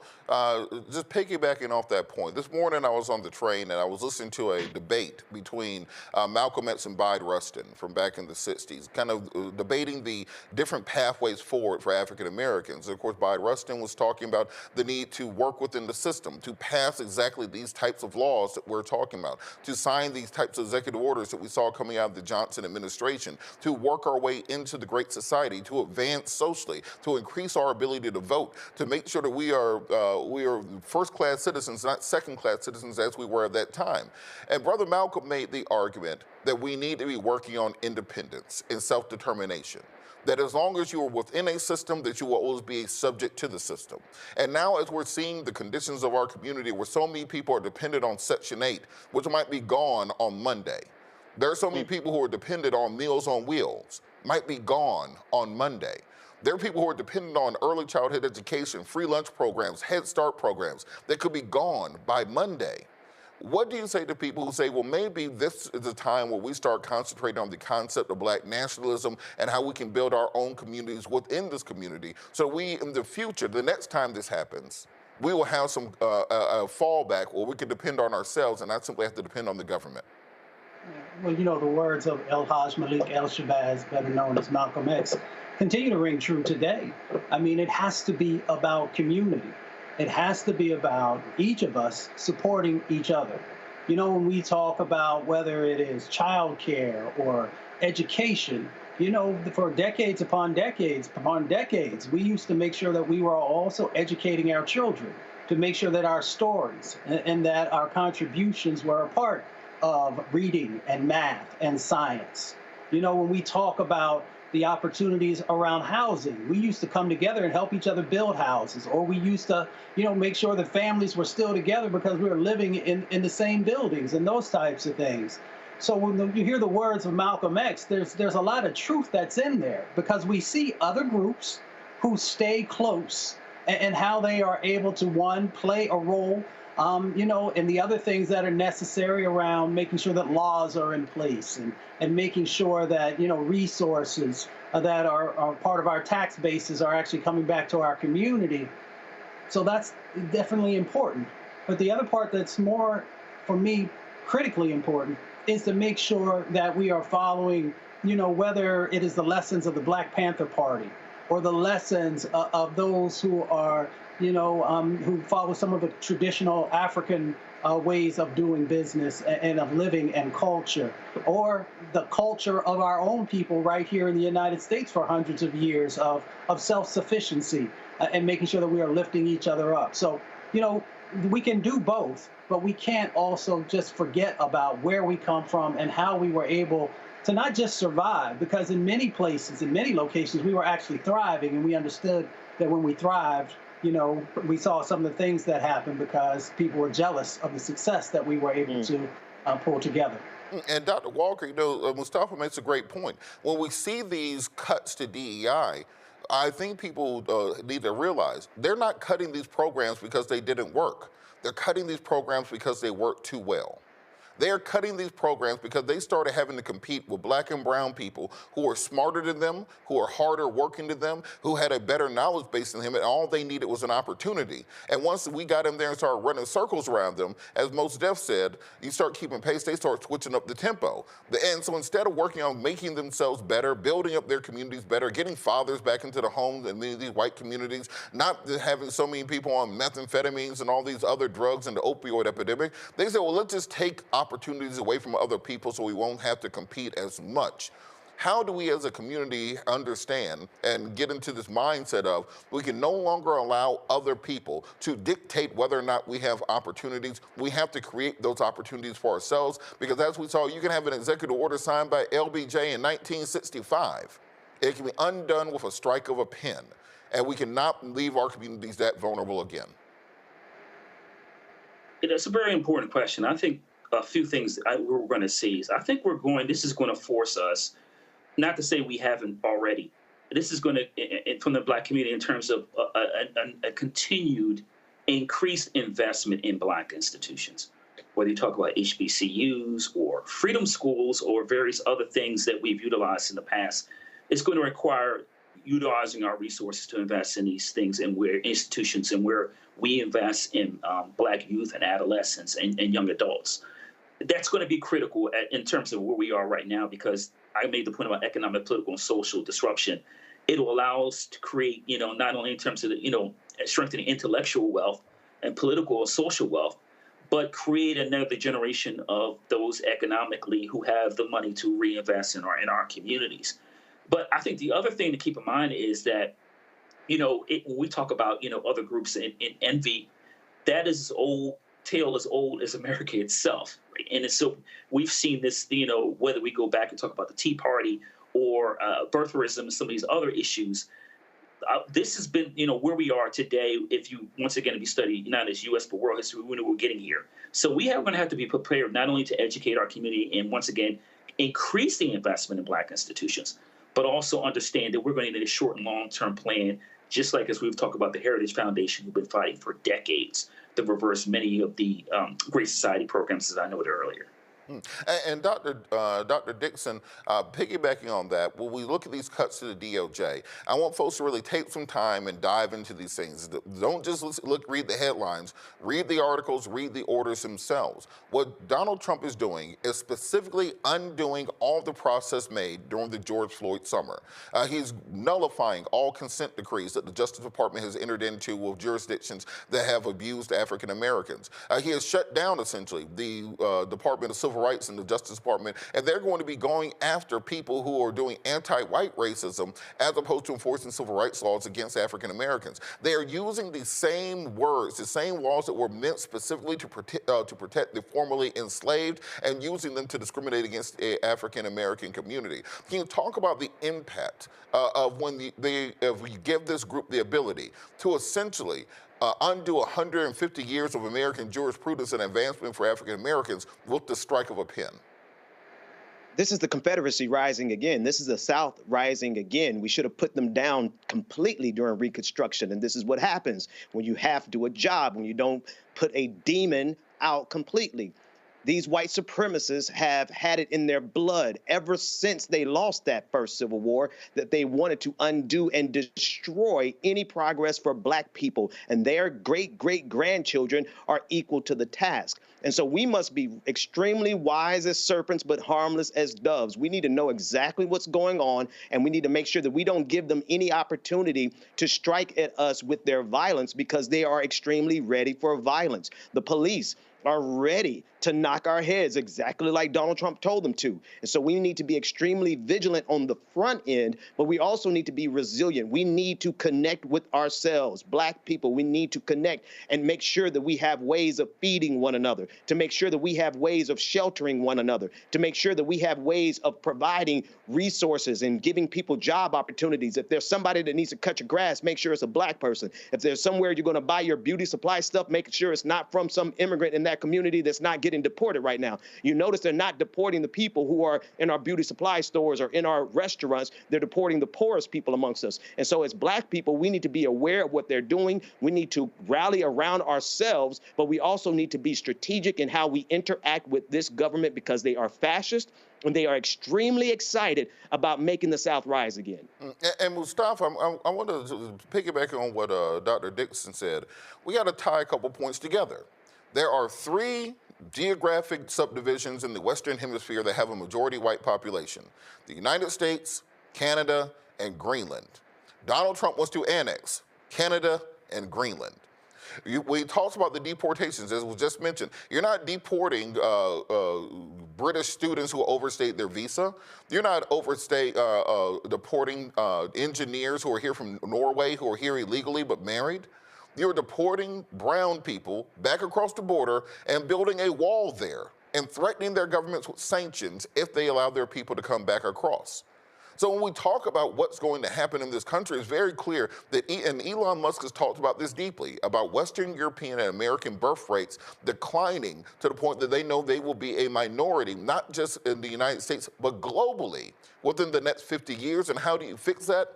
just piggybacking off that point, this morning I was on the train and I was listening to a debate between Malcolm X and Bayard Rustin from back in the 60s, kind of debating the different pathways forward for African Americans. Of course, Bayard Rustin was talking about the need to work within the system, to pass exactly these types of laws that we're talking about, to sign these types of executive orders that we saw coming out of the Johnson administration, to work our way into the Great Society, to advance socially, to increase our ability to vote, to make sure that we are first-class citizens, not second-class citizens as we were at that time. And Brother Malcolm made the argument that we need to be working on independence and self-determination, that as long as you are within a system, that you will always be subject to the system. And now as we're seeing the conditions of our community where so many people are dependent on Section 8, which might be gone on Monday. There are so many people who are dependent on Meals on Wheels, might be gone on Monday. There are people who are dependent on early childhood education, free lunch programs, Head Start programs that could be gone by Monday. What do you say to people who say, well, maybe this is a time where we start concentrating on the concept of Black nationalism and how we can build our own communities within this community so we, in the future, the next time this happens, we will have some fallback where we can depend on ourselves and not simply have to depend on the government? Well, the words of El Haj Malik El Shabazz, better known as Malcolm X, continue to ring true today. I mean, it has to be about community. It has to be about each of us supporting each other. When we talk about whether it is childcare or education, for decades upon decades, we used to make sure that we were also educating our children to make sure that our stories and that our contributions were a part of reading and math and science. When we talk about the opportunities around housing, we used to come together and help each other build houses, or we used to, make sure that families were still together because we were living in the same buildings and those types of things. So when you hear the words of Malcolm X, there's a lot of truth that's in there because we see other groups who stay close and how they are able to, one, play a role and the other things that are necessary around making sure that laws are in place and making sure that, resources that are part of our tax bases are actually coming back to our community. So that's definitely important. But the other part that's more, for me, critically important is to make sure that we are following, whether it is the lessons of the Black Panther Party or the lessons of those who are who follow some of the traditional African ways of doing business and of living and culture, or the culture of our own people right here in the United States for hundreds of years of self-sufficiency and making sure that we are lifting each other up. So, we can do both, but we can't also just forget about where we come from and how we were able to not just survive, because in many places, in many locations, we were actually thriving, and we understood that when we thrived, we saw some of the things that happened because people were jealous of the success that we were able to pull together. And Dr. Walker, Mustafa makes a great point. When we see these cuts to DEI, I think people need to realize they're not cutting these programs because they didn't work. They're cutting these programs because they worked too well. They're cutting these programs because they started having to compete with black and brown people who are smarter than them, who are harder working than them, who had a better knowledge base than him, and all they needed was an opportunity. And once we got in there and started running circles around them, as Mos Def said, you start keeping pace, they start switching up the tempo. And so instead of working on making themselves better, building up their communities better, getting fathers back into the homes and many of these white communities, not having so many people on methamphetamines and all these other drugs and the opioid epidemic, they said, well, let's just take opportunities away from other people so we won't have to compete as much. How do we as a community understand and get into this mindset of we can no longer allow other people to dictate whether or not we have opportunities? We have to create those opportunities for ourselves, because as we saw, you can have an executive order signed by LBJ in 1965. It can be undone with a strike of a pen, and we cannot leave our communities that vulnerable again. It's a very important question. I think a few things we're going to see is I think this is going to force us, not to say we haven't already, this is going to, from the Black community, in terms of a continued increased investment in Black institutions, whether you talk about HBCUs or freedom schools or various other things that we've utilized in the past. It's going to require utilizing our resources to invest in these things and where institutions and where we invest in Black youth and adolescents and young adults. That's going to be critical in terms of where we are right now, because I made the point about economic, political, and social disruption. It'll allow us to create, not only in terms of, strengthening intellectual wealth and political and social wealth, but create another generation of those economically who have the money to reinvest in our communities. But I think the other thing to keep in mind is that, when we talk about, other groups in envy, that is tale as old as America itself. Right? And so we've seen this, whether we go back and talk about the Tea Party or birtherism and some of these other issues, this has been, where we are today. If you, once again, if you study not as U.S. but world history, we know we're getting here. So we are going to have to be prepared not only to educate our community and, once again, increase the investment in Black institutions, but also understand that we're going to need a short and long-term plan, just like as we've talked about the Heritage Foundation, who've been fighting for decades to reverse many of the Great Society programs, as I noted earlier. And Dr. Dixon, piggybacking on that, when we look at these cuts to the DOJ, I want folks to really take some time and dive into these things. Don't just read the headlines, read the articles, read the orders themselves. What Donald Trump is doing is specifically undoing all the process made during the George Floyd summer. He's nullifying all consent decrees that the Justice Department has entered into with jurisdictions that have abused African Americans. He has shut down, essentially, the Department of Civil Rights in the Justice Department, and they're going to be going after people who are doing anti-white racism as opposed to enforcing civil rights laws against African Americans. They are using the same words, the same laws that were meant specifically to protect the formerly enslaved, and using them to discriminate against the African American community. Can you talk about the impact of when if we give this group the ability to essentially undo 150 years of American jurisprudence and advancement for African Americans with the strike of a pen? This is the Confederacy rising again. This is the South rising again. We should have put them down completely during Reconstruction. And this is what happens when you have to do a job, when you don't put a demon out completely. These white supremacists have had it in their blood ever since they lost that first Civil War, that they wanted to undo and destroy any progress for Black people, and their great-great-grandchildren are equal to the task. And so we must be extremely wise as serpents, but harmless as doves. We need to know exactly what's going on, and we need to make sure that we don't give them any opportunity to strike at us with their violence, because they are extremely ready for violence. The police are ready to knock our heads exactly like Donald Trump told them to. And so we need to be extremely vigilant on the front end, but we also need to be resilient. We need to connect with ourselves. Black people, we need to connect and make sure that we have ways of feeding one another, to make sure that we have ways of sheltering one another, to make sure that we have ways of providing resources and giving people job opportunities. If there's somebody that needs to cut your grass, make sure it's a Black person. If there's somewhere you're going to buy your beauty supply stuff, make sure it's not from some immigrant in that black community that's not getting deported right now. You notice they're not deporting the people who are in our beauty supply stores or in our restaurants. They're deporting the poorest people amongst us. And so as black people, we need to be aware of what they're doing. We need to rally around ourselves, but we also need to be strategic in how we interact with this government because they are fascist and they are extremely excited about making the South rise again. And Mustafa, I want to piggyback on what Dr. Dixon said. We got to tie a couple points together. There are 3 geographic subdivisions in the Western Hemisphere that have a majority white population: the United States, Canada, and Greenland. Donald Trump wants to annex Canada and Greenland. We talked about the deportations, as was just mentioned. You're not deporting British students who overstayed their visa. You're not deporting engineers who are here from Norway who are here illegally but married. You're deporting brown people back across the border and building a wall there and threatening their governments with sanctions if they allow their people to come back across. So when we talk about what's going to happen in this country, it's very clear that, and Elon Musk has talked about this deeply, about Western European and American birth rates declining to the point that they know they will be a minority, not just in the United States, but globally within the next 50 years. And how do you fix that?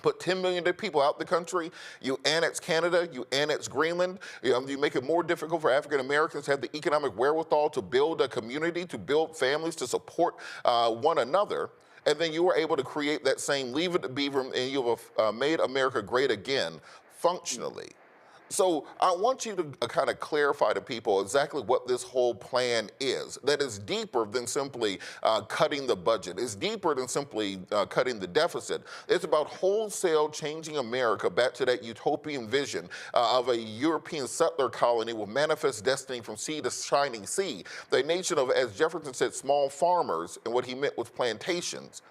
Put 10 million people out the country, you annex Canada, you annex Greenland, you make it more difficult for African Americans to have the economic wherewithal to build a community, to build families, to support one another. And then you were able to create that same Leave It to Beaver, and you have made America great again functionally. So I want you to kind of clarify to people exactly what this whole plan is, that is deeper than simply cutting the budget. It's deeper than simply cutting the deficit. It's about wholesale changing America back to that utopian vision of a European settler colony with manifest destiny from sea to shining sea. The nation of, as Jefferson said, small farmers, and what he meant was plantations,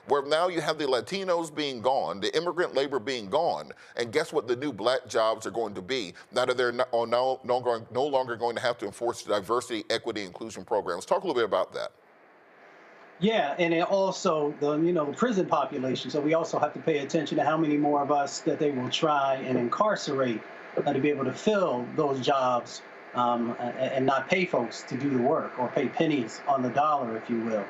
where now you have the Latinos being gone, the immigrant labor being gone, and guess what the new black jobs are going to be? Now that they're no longer going to have to enforce diversity, equity, inclusion programs. Talk a little bit about that. Yeah, and it also the prison population. So we also have to pay attention to how many more of us that they will try and incarcerate to be able to fill those jobs and not pay folks to do the work, or pay pennies on the dollar, if you will.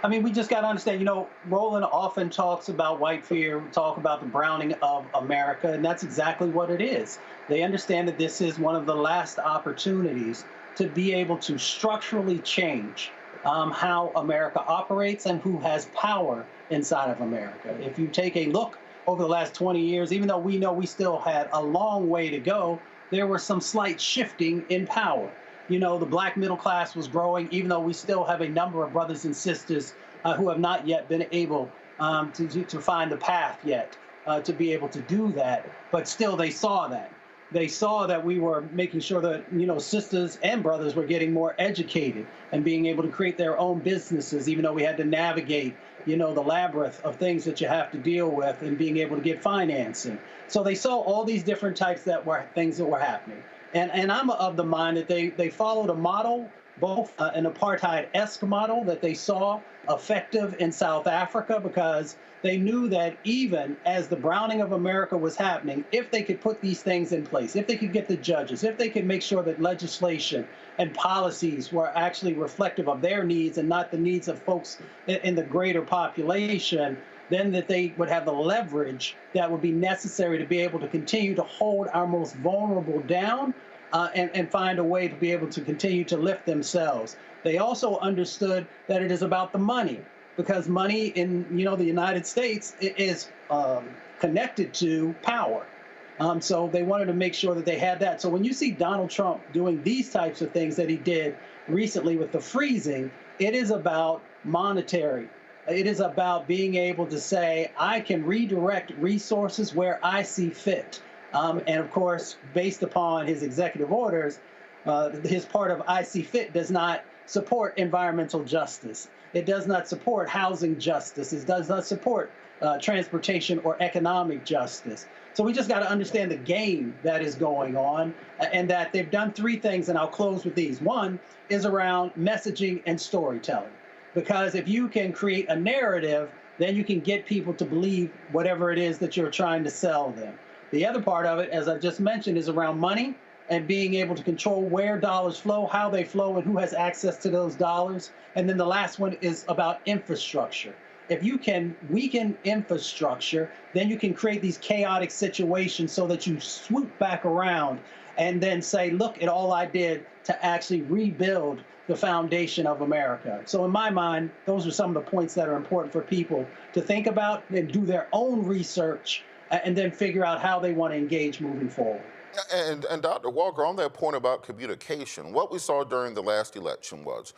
I mean, we just got to understand, Roland often talks about white fear, talk about the browning of America, and that's exactly what it is. They understand that this is one of the last opportunities to be able to structurally change how America operates and who has power inside of America. If you take a look over the last 20 years, even though we know we still had a long way to go, there was some slight shifting in power. The black middle class was growing, even though we still have a number of brothers and sisters who have not yet been able to find the path yet to be able to do that. But still, they saw that. They saw that we were making sure that, sisters and brothers were getting more educated and being able to create their own businesses, even though we had to navigate, the labyrinth of things that you have to deal with and being able to get financing. So they saw all these different types things that were happening. And I'm of the mind that they followed a model, both an apartheid-esque model that they saw effective in South Africa, because they knew that even as the browning of America was happening, if they could put these things in place, if they could get the judges, if they could make sure that legislation and policies were actually reflective of their needs and not the needs of folks in the greater population, then that they would have the leverage that would be necessary to be able to continue to hold our most vulnerable down and find a way to be able to continue to lift themselves. They also understood that it is about the money, because money in the United States is connected to power. So they wanted to make sure that they had that. So when you see Donald Trump doing these types of things that he did recently with the freezing, it is about monetary. It is about being able to say, I can redirect resources where I see fit. And of course, based upon his executive orders, his part of I see fit does not support environmental justice. It does not support housing justice. It does not support transportation or economic justice. So we just got to understand the game that is going on, and that they've done 3 things, and I'll close with these. One is around messaging and storytelling. Because if you can create a narrative, then you can get people to believe whatever it is that you're trying to sell them. The other part of it, as I just mentioned, is around money. and being able to control where dollars flow, how they flow, and who has access to those dollars. And then the last one is about infrastructure. If you can weaken infrastructure, then you can create these chaotic situations so that you swoop back around and then say, look at all I did to actually rebuild the foundation of America. So in my mind, those are some of the points that are important for people to think about and do their own research and then figure out how they want to engage moving forward. And Dr. Walker, on that point about communication, what we saw during the last election was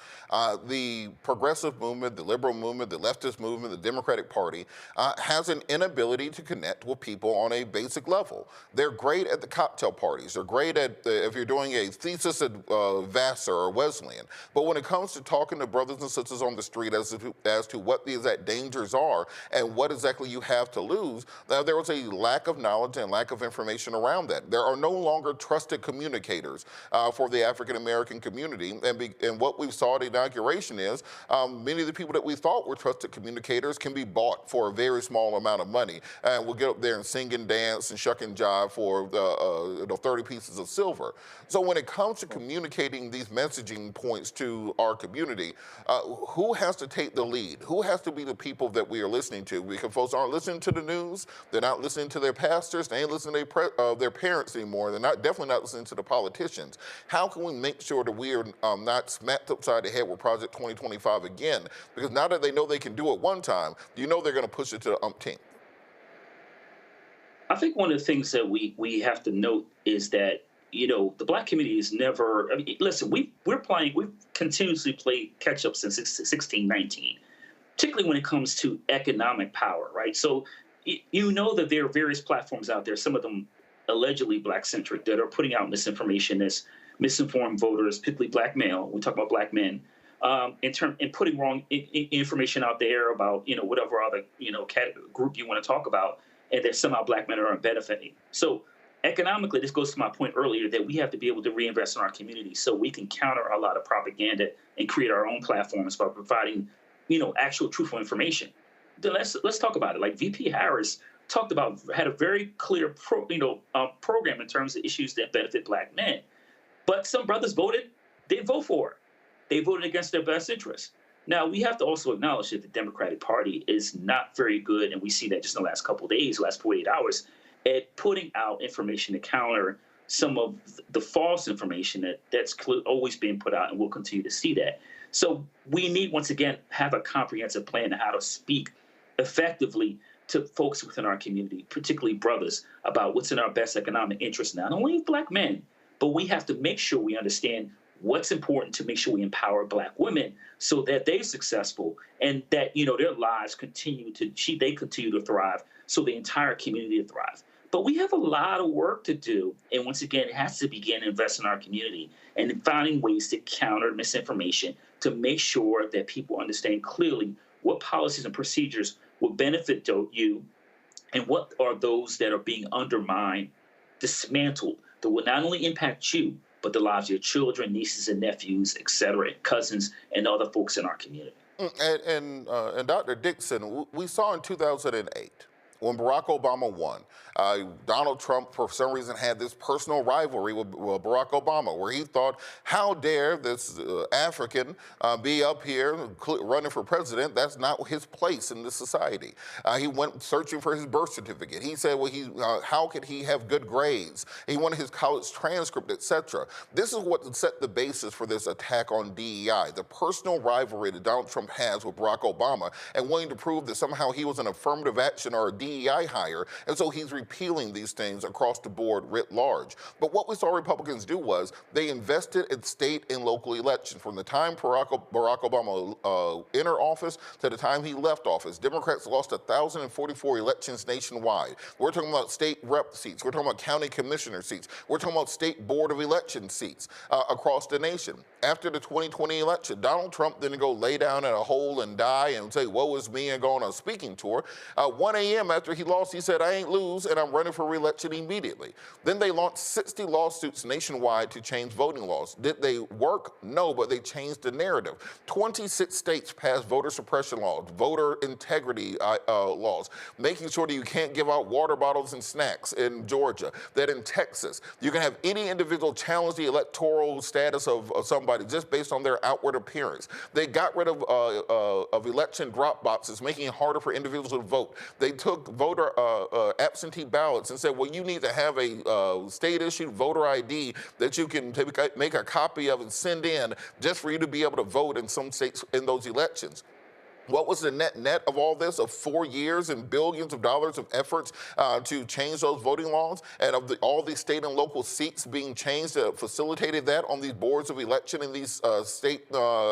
the progressive movement, the liberal movement, the leftist movement, the Democratic Party has an inability to connect with people on a basic level. They're great at the cocktail parties. They're great at if you're doing a thesis at Vassar or Wesleyan. But when it comes to talking to brothers and sisters on the street as to what the exact dangers are and what exactly you have to lose, there was a lack of knowledge and lack of information around that. There are no longer trusted communicators for the African-American community. And what we saw at the inauguration is many of the people that we thought were trusted communicators can be bought for a very small amount of money. And we'll get up there and sing and dance and shuck and jive for 30 pieces of silver. So when it comes to communicating these messaging points to our community, who has to take the lead? Who has to be the people that we are listening to? Because folks aren't listening to the news. They're not listening to their pastors. They ain't listening to their parents anymore. They're definitely not listening to the politicians. How can we make sure that we are not smacked upside the head with Project 2025 again? Because now that they know they can do it one time, you know they're going to push it to the umpteenth. I think one of the things that we have to note is that, the Black community is never, listen, we've continuously played catch up since 1619, particularly when it comes to economic power, right? So you know that there are various platforms out there, some of them allegedly Black-centric, that are putting out misinformation as misinformed voters, particularly Black male. We talk about Black men, and putting wrong information out there about whatever other group you want to talk about, and that somehow Black men are benefiting. So economically, this goes to my point earlier that we have to be able to reinvest in our community so we can counter a lot of propaganda and create our own platforms by providing actual truthful information. Then let's talk about it. Like VP Harris had a very clear program in terms of issues that benefit Black men. But some brothers didn't vote for it. They voted against their best interests. Now, we have to also acknowledge that the Democratic Party is not very good, and we see that just in the last couple of days, last 48 hours, at putting out information to counter some of the false information that's always being put out, and we'll continue to see that. So we need, once again, have a comprehensive plan on how to speak effectively to folks within our community, particularly brothers, about what's in our best economic interest, not only Black men, but we have to make sure we understand what's important to make sure we empower Black women so that they're successful and that, their lives continue to thrive, so the entire community to thrive. But we have a lot of work to do. And once again, it has to begin to invest in our community and finding ways to counter misinformation to make sure that people understand clearly what policies and procedures will benefit you and what are those that are being undermined, dismantled, that will not only impact you, but the lives of your children, nieces and nephews, et cetera, cousins, and other folks in our community. And Dr. Dixon, we saw in 2008, when Barack Obama won, Donald Trump, for some reason, had this personal rivalry with Barack Obama, where he thought, how dare this African be up here running for president? That's not his place in this society. He went searching for his birth certificate. He said, well, how could he have good grades? He wanted his college transcript, etc. This is what set the basis for this attack on DEI, the personal rivalry that Donald Trump has with Barack Obama, and wanting to prove that somehow he was an affirmative action or a DEI hire, and so he's repealing these things across the board writ large. But what we saw Republicans do was they invested in state and local elections. From the time Barack Obama entered office to the time he left office, Democrats lost 1,044 elections nationwide. We're talking about state rep seats. We're talking about county commissioner seats. We're talking about state board of election seats across the nation. After the 2020 election, Donald Trump didn't go lay down in a hole and die and say, woe is me, and go on a speaking tour. 1 a.m. after he lost, he said, I ain't lose, and I'm running for re-election immediately. Then they launched 60 lawsuits nationwide to change voting laws. Did they work? No, but they changed the narrative. 26 states passed voter suppression laws, voter integrity laws, making sure that you can't give out water bottles and snacks in Georgia, that in Texas, you can have any individual challenge the electoral status of somebody just based on their outward appearance. They got rid of election drop boxes, making it harder for individuals to vote. They took voter absentee ballots and said, well, you need to have a state-issued voter ID that you can make a copy of and send in just for you to be able to vote in some states in those elections. What was the net of all this, of 4 years and billions of dollars of efforts to change those voting laws, and of all these state and local seats being changed that facilitated that on these boards of election in these state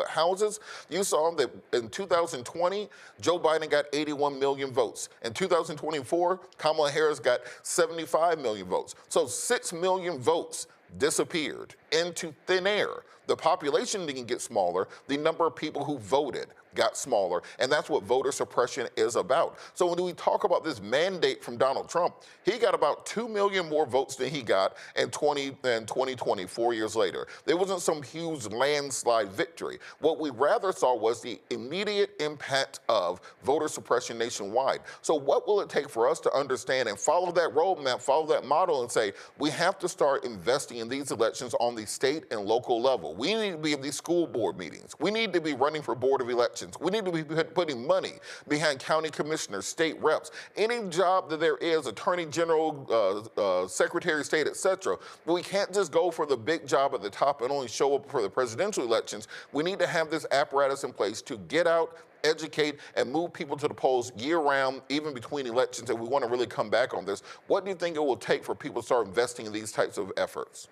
houses? You saw that in 2020, Joe Biden got 81 million votes. In 2024, Kamala Harris got 75 million votes. So 6 million votes disappeared into thin air. The population didn't get smaller. The number of people who voted got smaller, and that's what voter suppression is about. So when we talk about this mandate from Donald Trump, he got about 2 million more votes than he got in 2020, 4 years later. There wasn't some huge landslide victory. What we rather saw was the immediate impact of voter suppression nationwide. So what will it take for us to understand and follow that roadmap, follow that model, and say, we have to start investing in these elections on the state and local level. We need to be in these school board meetings. We need to be running for board of elections. We need to be putting money behind county commissioners, state reps, any job that there is, attorney general, secretary of state, etc. But we can't just go for the big job at the top and only show up for the presidential elections. We need to have this apparatus in place to get out, educate, and move people to the polls year-round, even between elections, and we want to really come back on this. What do you think it will take for people to start investing in these types of efforts?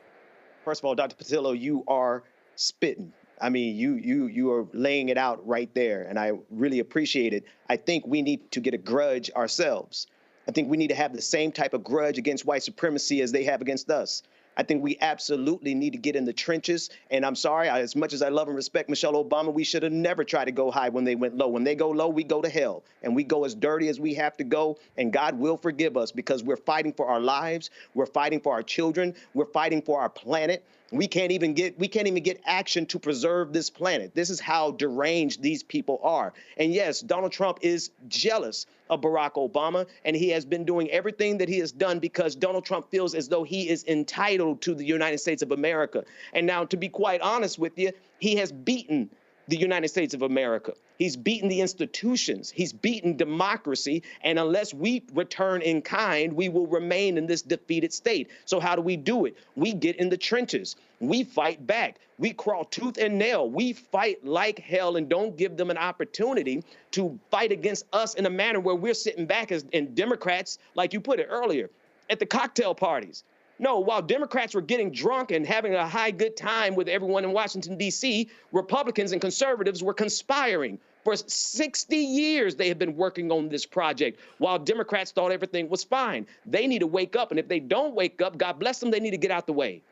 First of all, Dr. Patillo, you are spitting. I mean, you are laying it out right there, and I really appreciate it. I think we need to get a grudge ourselves. I think we need to have the same type of grudge against white supremacy as they have against us. I think we absolutely need to get in the trenches. And I'm sorry, as much as I love and respect Michelle Obama, we should have never tried to go high when they went low. When they go low, we go to hell. And we go as dirty as we have to go. And God will forgive us because we're fighting for our lives. We're fighting for our children. We're fighting for our planet. We can't even get action to preserve this planet. This is how deranged these people are. And yes, Donald Trump is jealous of Barack Obama, and he has been doing everything that he has done because Donald Trump feels as though he is entitled to the United States of America. And now, to be quite honest with you, he has beaten the United States of America. He's beaten the institutions. He's beaten democracy. And unless we return in kind, we will remain in this defeated state. So how do we do it? We get in the trenches. We fight back. We crawl tooth and nail. We fight like hell and don't give them an opportunity to fight against us in a manner where we're sitting back as and Democrats, like you put it earlier, at the cocktail parties. No, while Democrats were getting drunk and having a high good time with everyone in Washington, D.C., Republicans and conservatives were conspiring. For 60 years, they have been working on this project while Democrats thought everything was fine. They need to wake up, and if they don't wake up, God bless them, they need to get out the way.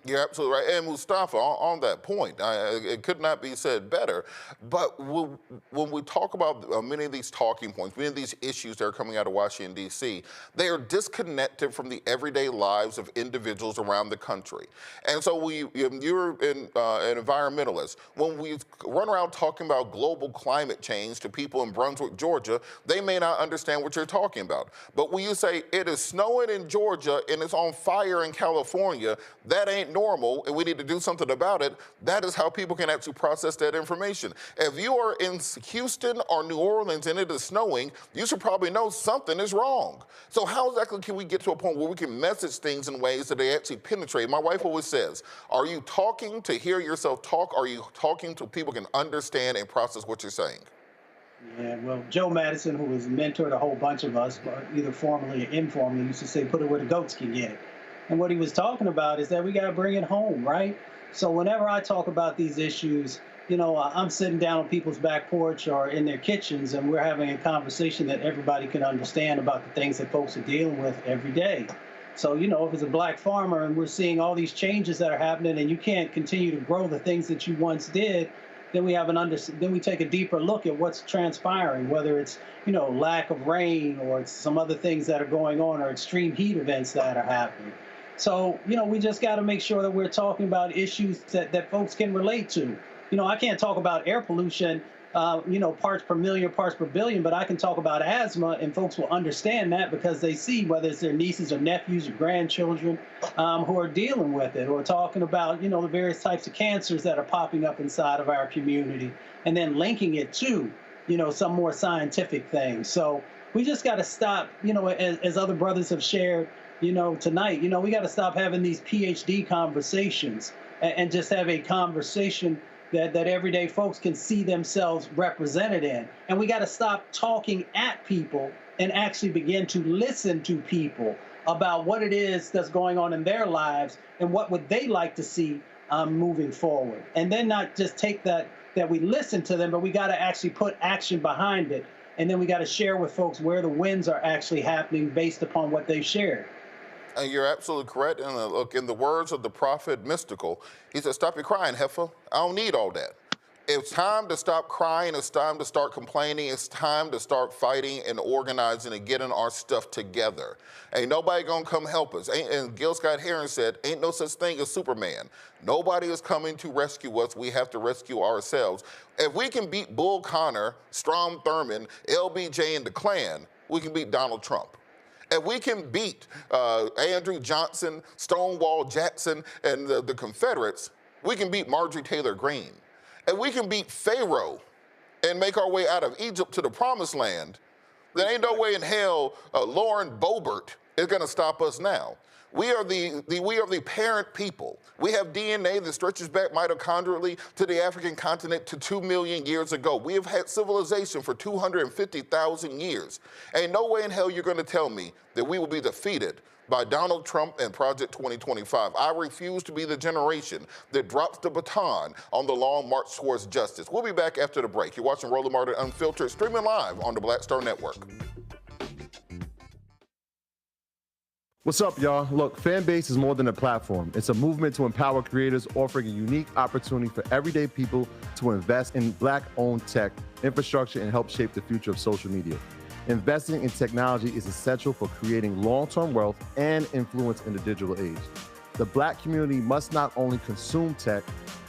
You're absolutely right. And Mustafa, on that point, it could not be said better. But when we talk about many of these talking points, many of these issues that are coming out of Washington, D.C., they are disconnected from the everyday lives of individuals around the country. And so you're an environmentalist. When we run around talking about global climate change to people in Brunswick, Georgia, they may not understand what you're talking about. But when you say it is snowing in Georgia and it's on fire in California, that ain't normal and we need to do something about it. That is how people can actually process that information. If you are in Houston or New Orleans and it is snowing, you should probably know something is wrong. So how exactly can we get to a point where we can message things in ways that they actually penetrate? My wife always says, are you talking to hear yourself talk? Or are you talking to people can understand and process what you're saying? Yeah, well, Joe Madison, who has mentored a whole bunch of us, either formally or informally, used to say, put it where the goats can get it. And what he was talking about is that we got to bring it home, right? So whenever I talk about these issues, you know, I'm sitting down on people's back porch or in their kitchens, and we're having a conversation that everybody can understand about the things that folks are dealing with every day. So, you know, if it's a black farmer and we're seeing all these changes that are happening and you can't continue to grow the things that you once did, then we have then we take a deeper look at what's transpiring, whether it's, lack of rain or it's some other things that are going on or extreme heat events that are happening. So, we just got to make sure that we're talking about issues that folks can relate to. I can't talk about air pollution, parts per million, parts per billion, but I can talk about asthma, and folks will understand that because they see whether it's their nieces or nephews or grandchildren who are dealing with it, or talking about, the various types of cancers that are popping up inside of our community, and then linking it to, some more scientific things. So we just got to stop, as other brothers have shared, tonight, we got to stop having these PhD conversations and just have a conversation that everyday folks can see themselves represented in. And we got to stop talking at people and actually begin to listen to people about what it is that's going on in their lives and what would they like to see moving forward. And then not just take that we listen to them, but we got to actually put action behind it. And then we got to share with folks where the wins are actually happening based upon what they've shared. And you're absolutely correct. And look, in the words of the prophet Mystical, he said, "Stop your crying, heifer. I don't need all that." It's time to stop crying. It's time to start complaining. It's time to start fighting and organizing and getting our stuff together. Ain't nobody gonna come help us. And Gil Scott-Heron said, ain't no such thing as Superman. Nobody is coming to rescue us. We have to rescue ourselves. If we can beat Bull Connor, Strom Thurmond, LBJ, and the Klan, we can beat Donald Trump. And we can beat Andrew Johnson, Stonewall Jackson, and the Confederates. We can beat Marjorie Taylor Greene. And we can beat Pharaoh and make our way out of Egypt to the promised land. There ain't no way in hell Lauren Boebert is gonna stop us now. We are the parent people. We have DNA that stretches back mitochondrially to the African continent to 2 million years ago. We have had civilization for 250,000 years. Ain't no way in hell you're gonna tell me that we will be defeated by Donald Trump and Project 2025. I refuse to be the generation that drops the baton on the long march towards justice. We'll be back after the break. You're watching Roland Martin Unfiltered, streaming live on the Black Star Network. What's up, y'all? Look, Fanbase is more than a platform. It's a movement to empower creators, offering a unique opportunity for everyday people to invest in Black-owned tech, infrastructure, and help shape the future of social media. Investing in technology is essential for creating long-term wealth and influence in the digital age. The Black community must not only consume tech,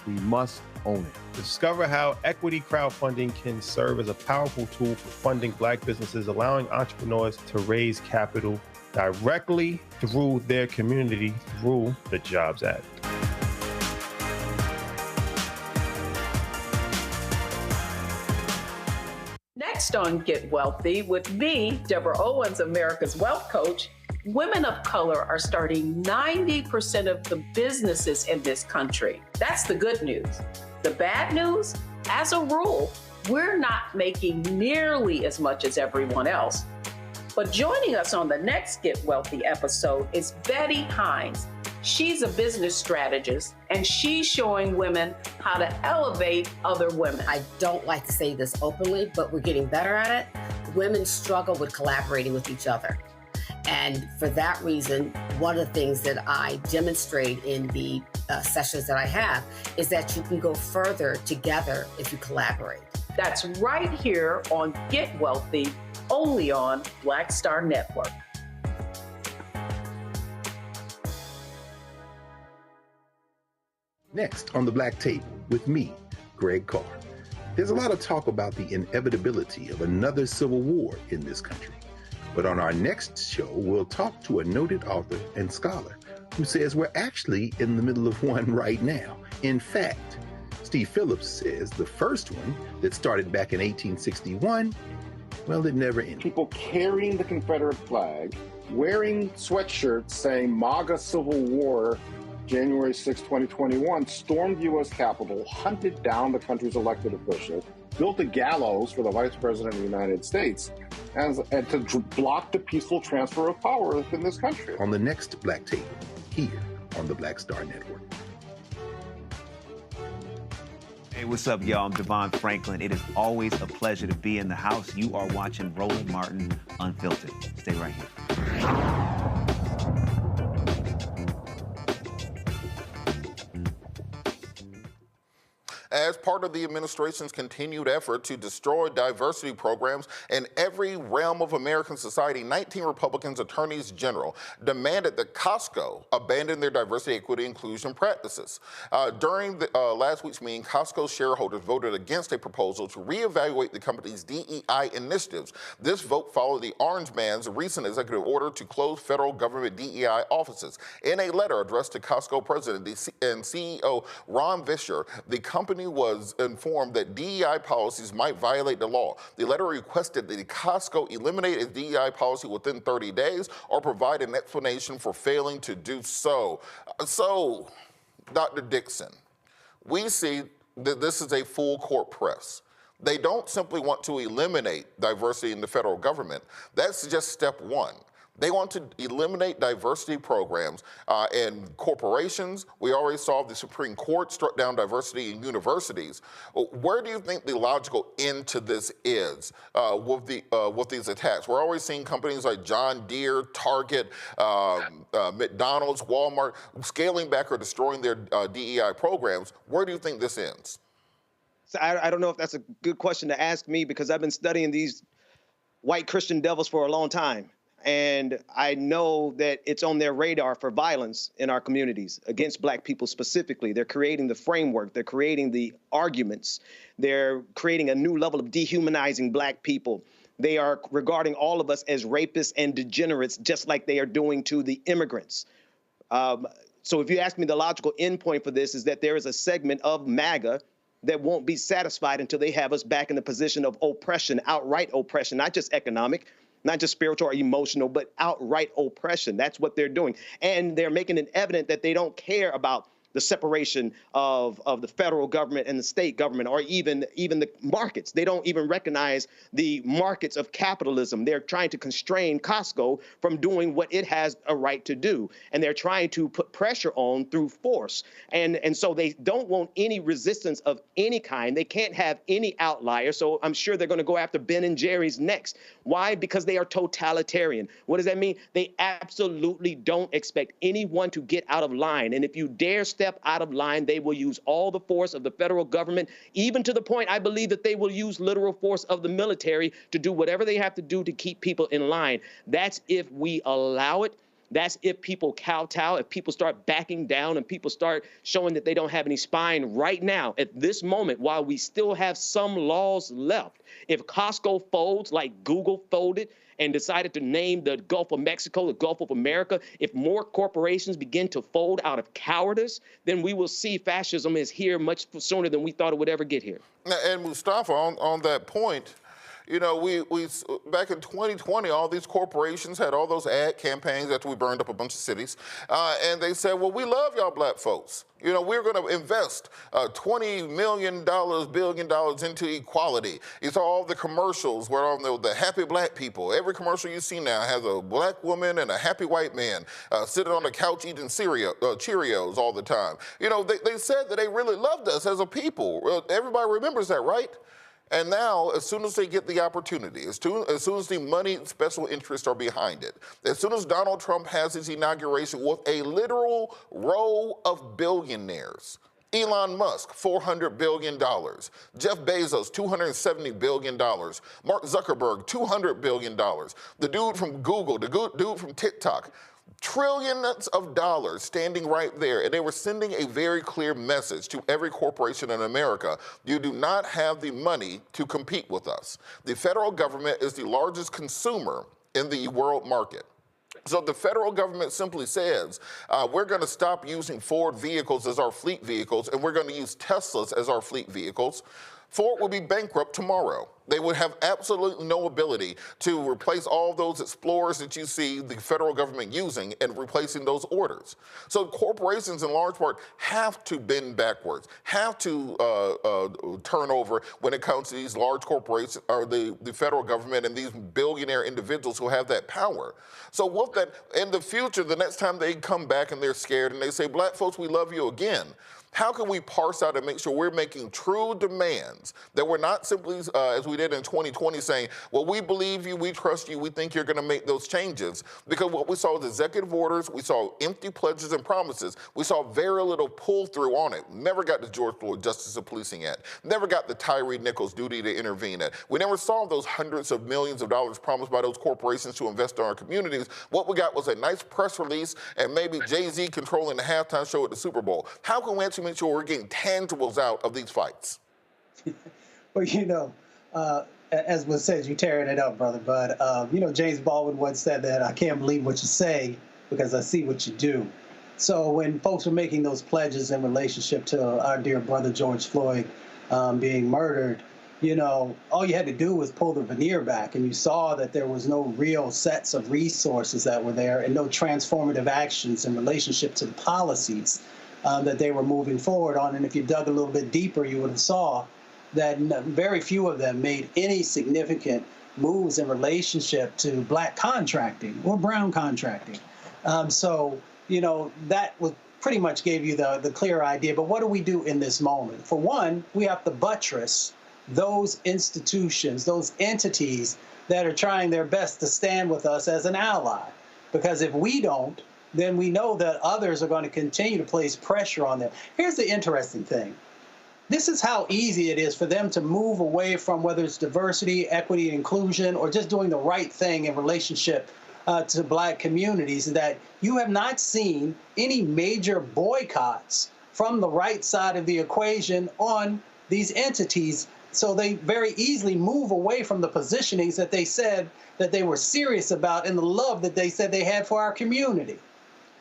we must own it. Discover how equity crowdfunding can serve as a powerful tool for funding Black businesses, allowing entrepreneurs to raise capital directly through their community through the Jobs Act. Next on Get Wealthy with me, Deborah Owens, America's Wealth Coach, women of color are starting 90% of the businesses in this country. That's the good news. The bad news, as a rule, we're not making nearly as much as everyone else. But joining us on the next Get Wealthy episode is Betty Hines. She's a business strategist, and she's showing women how to elevate other women. I don't like to say this openly, but we're getting better at it. Women struggle with collaborating with each other. And for that reason, one of the things that I demonstrate in the sessions that I have is that you can go further together if you collaborate. That's right here on Get Wealthy, only on Black Star Network. Next on the Black Table with me, Greg Carr. There's a lot of talk about the inevitability of another civil war in this country. But on our next show, we'll talk to a noted author and scholar who says we're actually in the middle of one right now. In fact, Steve Phillips says the first one that started back in 1861, well, it never ended. People carrying the Confederate flag, wearing sweatshirts saying MAGA Civil War, January 6, 2021, stormed the U.S. Capitol, hunted down the country's elected officials, built a gallows for the Vice President of the United States, and to block the peaceful transfer of power within this country. On the next Black Table, here on the Black Star Network. Hey, what's up, y'all? I'm Devon Franklin. It is always a pleasure to be in the house. You are watching Roland Martin Unfiltered. Stay right here. as part of the administration's continued effort to destroy diversity programs in every realm of American society, 19 Republicans attorneys general demanded that Costco abandon their diversity, equity, inclusion practices. During last week's meeting, Costco shareholders voted against a proposal to reevaluate the company's DEI initiatives. This vote followed the Orange Man's recent executive order to close federal government DEI offices. In a letter addressed to Costco president and CEO Ron Vischer, the company was informed that DEI policies might violate the law. The letter requested that Costco eliminate its DEI policy within 30 days or provide an explanation for failing to do so. So, Dr. Dixon, we see that this is a full court press. They don't simply want to eliminate diversity in the federal government. That's just step one. They want to eliminate diversity programs in corporations. We already saw the Supreme Court struck down diversity in universities. Where do you think the logical end to this is with these attacks? We're always seeing companies like John Deere, Target, McDonald's, Walmart scaling back or destroying their DEI programs. Where do you think this ends? So I don't know if that's a good question to ask me, because I've been studying these white Christian devils for a long time. And I know that it's on their radar for violence in our communities against Black people specifically. They're creating the framework. They're creating the arguments. They're creating a new level of dehumanizing Black people. They are regarding all of us as rapists and degenerates, just like they are doing to the immigrants. So if you ask me, the logical endpoint for this is that there is a segment of MAGA that won't be satisfied until they have us back in the position of oppression, outright oppression, not just economic, not just spiritual or emotional, but outright oppression. That's what they're doing. And they're making it evident that they don't care about the separation of the federal government and the state government, or even the markets. They don't even recognize the markets of capitalism. They're trying to constrain Costco from doing what it has a right to do. And they're trying to put pressure on through force. And so they don't want any resistance of any kind. They can't have any outlier. So I'm sure they're going to go after Ben and Jerry's next. Why? Because they are totalitarian. What does that mean? They absolutely don't expect anyone to get out of line. And if you dare step out of line, they will use all the force of the federal government, even to the point I believe that they will use literal force of the military to do whatever they have to do to keep people in line. That's if we allow it. That's if people kowtow, if people start backing down and people start showing that they don't have any spine right now, at this moment, while we still have some laws left. If Costco folds like Google folded and decided to name the Gulf of Mexico, the Gulf of America, if more corporations begin to fold out of cowardice, then we will see fascism is here much sooner than we thought it would ever get here. And Mustafa, on that point, you know, we back in 2020, all these corporations had all those ad campaigns after we burned up a bunch of cities, and they said, well, we love y'all Black folks. You know, we're going to invest $20 billion into equality. You saw all the commercials where on the happy Black people. Every commercial you see now has a Black woman and a happy white man sitting on the couch eating Cheerios all the time. You know, they said that they really loved us as a people. Everybody remembers that, right? And now, as soon as they get the opportunity, as soon as the money and special interests are behind it, as soon as Donald Trump has his inauguration with a literal row of billionaires, Elon Musk, $400 billion. Jeff Bezos, $270 billion. Mark Zuckerberg, $200 billion. The dude from Google, the dude from TikTok, trillions of dollars standing right there. And they were sending a very clear message to every corporation in America. You do not have the money to compete with us. The federal government is the largest consumer in the world market. So the federal government simply says, we're going to stop using Ford vehicles as our fleet vehicles, and we're going to use Teslas as our fleet vehicles. Ford will be bankrupt tomorrow. They would have absolutely no ability to replace all those Explorers that you see the federal government using and replacing those orders. So corporations, in large part, have to bend backwards, have to turn over when it comes to these large corporations or the federal government and these billionaire individuals who have that power. So with that, in the future, the next time they come back and they're scared and they say, Black folks, we love you again, How can we parse out and make sure we're making true demands, that we're not simply, as we did in 2020, saying, well, we believe you, we trust you, we think you're going to make those changes? Because what we saw was executive orders, we saw empty pledges and promises, we saw very little pull-through on it. Never got the George Floyd Justice of Policing Act, never got the Tyree Nichols duty to intervene at. We never saw those hundreds of millions of dollars promised by those corporations to invest in our communities. What we got was a nice press release and maybe Jay-Z controlling the halftime show at the Super Bowl. How can we actually make sure we're getting tangibles out of these fights? Well, as was said, you tearing it up, brother. But, James Baldwin once said that I can't believe what you say because I see what you do. So when folks were making those pledges in relationship to our dear brother George Floyd being murdered, all you had to do was pull the veneer back, and you saw that there was no real sets of resources that were there and no transformative actions in relationship to the policies that they were moving forward on. And if you dug a little bit deeper, you would have saw that very few of them made any significant moves in relationship to black contracting or brown contracting. That would pretty much gave you the clear idea. But what do we do in this moment? For one, we have to buttress those institutions, those entities that are trying their best to stand with us as an ally. Because if we don't, then we know that others are going to continue to place pressure on them. Here's the interesting thing. This is how easy it is for them to move away from whether it's diversity, equity, and inclusion, or just doing the right thing in relationship to black communities, that you have not seen any major boycotts from the right side of the equation on these entities. So they very easily move away from the positionings that they said that they were serious about and the love that they said they had for our community.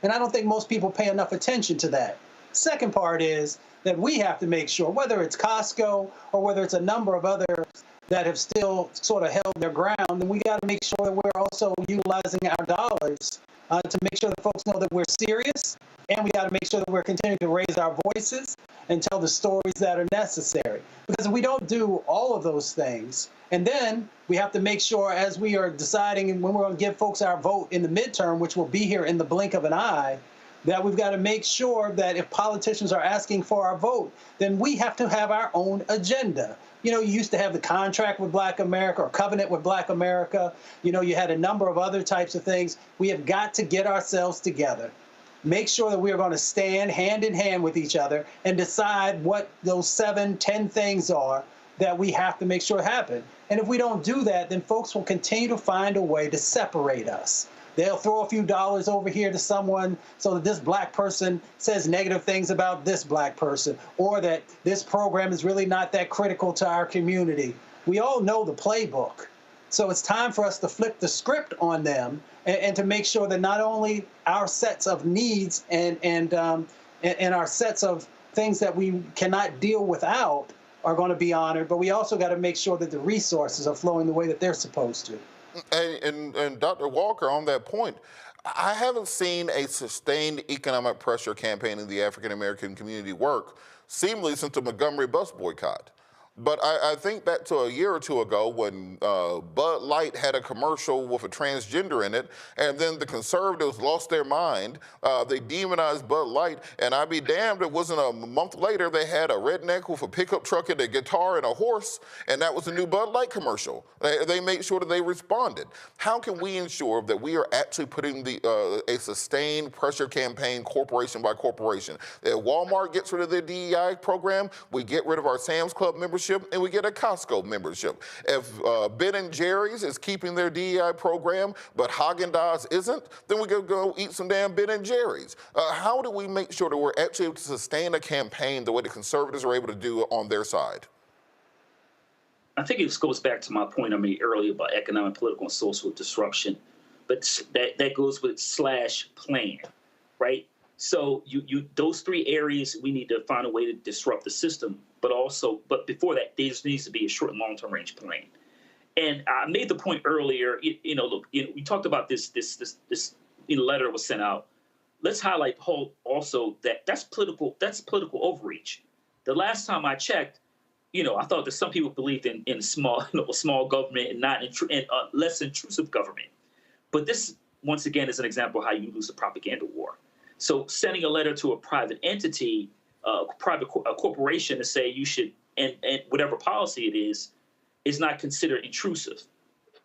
And I don't think most people pay enough attention to that. Second part is that we have to make sure, whether it's Costco or whether it's a number of others that have still sort of held their ground, then we got to make sure that we're also utilizing our dollars to make sure that folks know that we're serious, and we got to make sure that we're continuing to raise our voices and tell the stories that are necessary. Because if we don't do all of those things, and then we have to make sure, as we are deciding when we're going to give folks our vote in the midterm, which will be here in the blink of an eye, that we've got to make sure that if politicians are asking for our vote, then we have to have our own agenda. You used to have the contract with Black America or covenant with Black America. You had a number of other types of things. We have got to get ourselves together, make sure that we are going to stand hand in hand with each other and decide what those 7, 10 things are that we have to make sure happen. And if we don't do that, then folks will continue to find a way to separate us. They'll throw a few dollars over here to someone so that this black person says negative things about this black person, or that this program is really not that critical to our community. We all know the playbook. So it's time for us to flip the script on them and to make sure that not only our sets of needs and our sets of things that we cannot deal without are going to be honored, but we also got to make sure that the resources are flowing the way that they're supposed to. And Dr. Walker, on that point, I haven't seen a sustained economic pressure campaign in the African-American community work seemingly since the Montgomery bus boycott. But I think back to a year or two ago when Bud Light had a commercial with a transgender in it, and then the conservatives lost their mind. They demonized Bud Light, and I'd be damned, it wasn't a month later they had a redneck with a pickup truck and a guitar and a horse, and that was a new Bud Light commercial. They made sure that they responded. How can we ensure that we are actually putting a sustained pressure campaign corporation by corporation? If Walmart gets rid of their DEI program, we get rid of our Sam's Club membership, and we get a Costco membership. If Ben & Jerry's is keeping their DEI program, but Haagen-Dazs isn't, then we go eat some damn Ben & Jerry's. How do we make sure that we're actually able to sustain a campaign the way the conservatives are able to do it on their side? I think it goes back to my point I made earlier about economic, political, and social disruption. But that goes with /plan, right? So those 3 areas, we need to find a way to disrupt the system. But before that, there needs to be a short and long-term range plan. And I made the point earlier, we talked about this letter was sent out. Let's highlight also that's political overreach. The last time I checked, I thought that some people believed in small government and not less intrusive government. But this, once again, is an example of how you lose a propaganda war. So sending a letter to a private entity a corporation to say you should, and whatever policy it is not considered intrusive.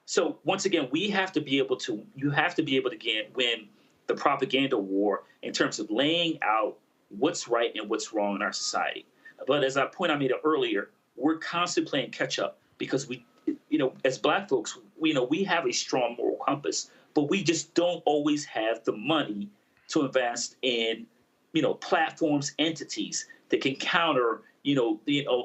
So once again, you have to be able to win the propaganda war in terms of laying out what's right and what's wrong in our society. But as I made earlier, we're constantly playing catch up because we, as Black folks, we have a strong moral compass, but we just don't always have the money to invest in, platforms, entities that can counter,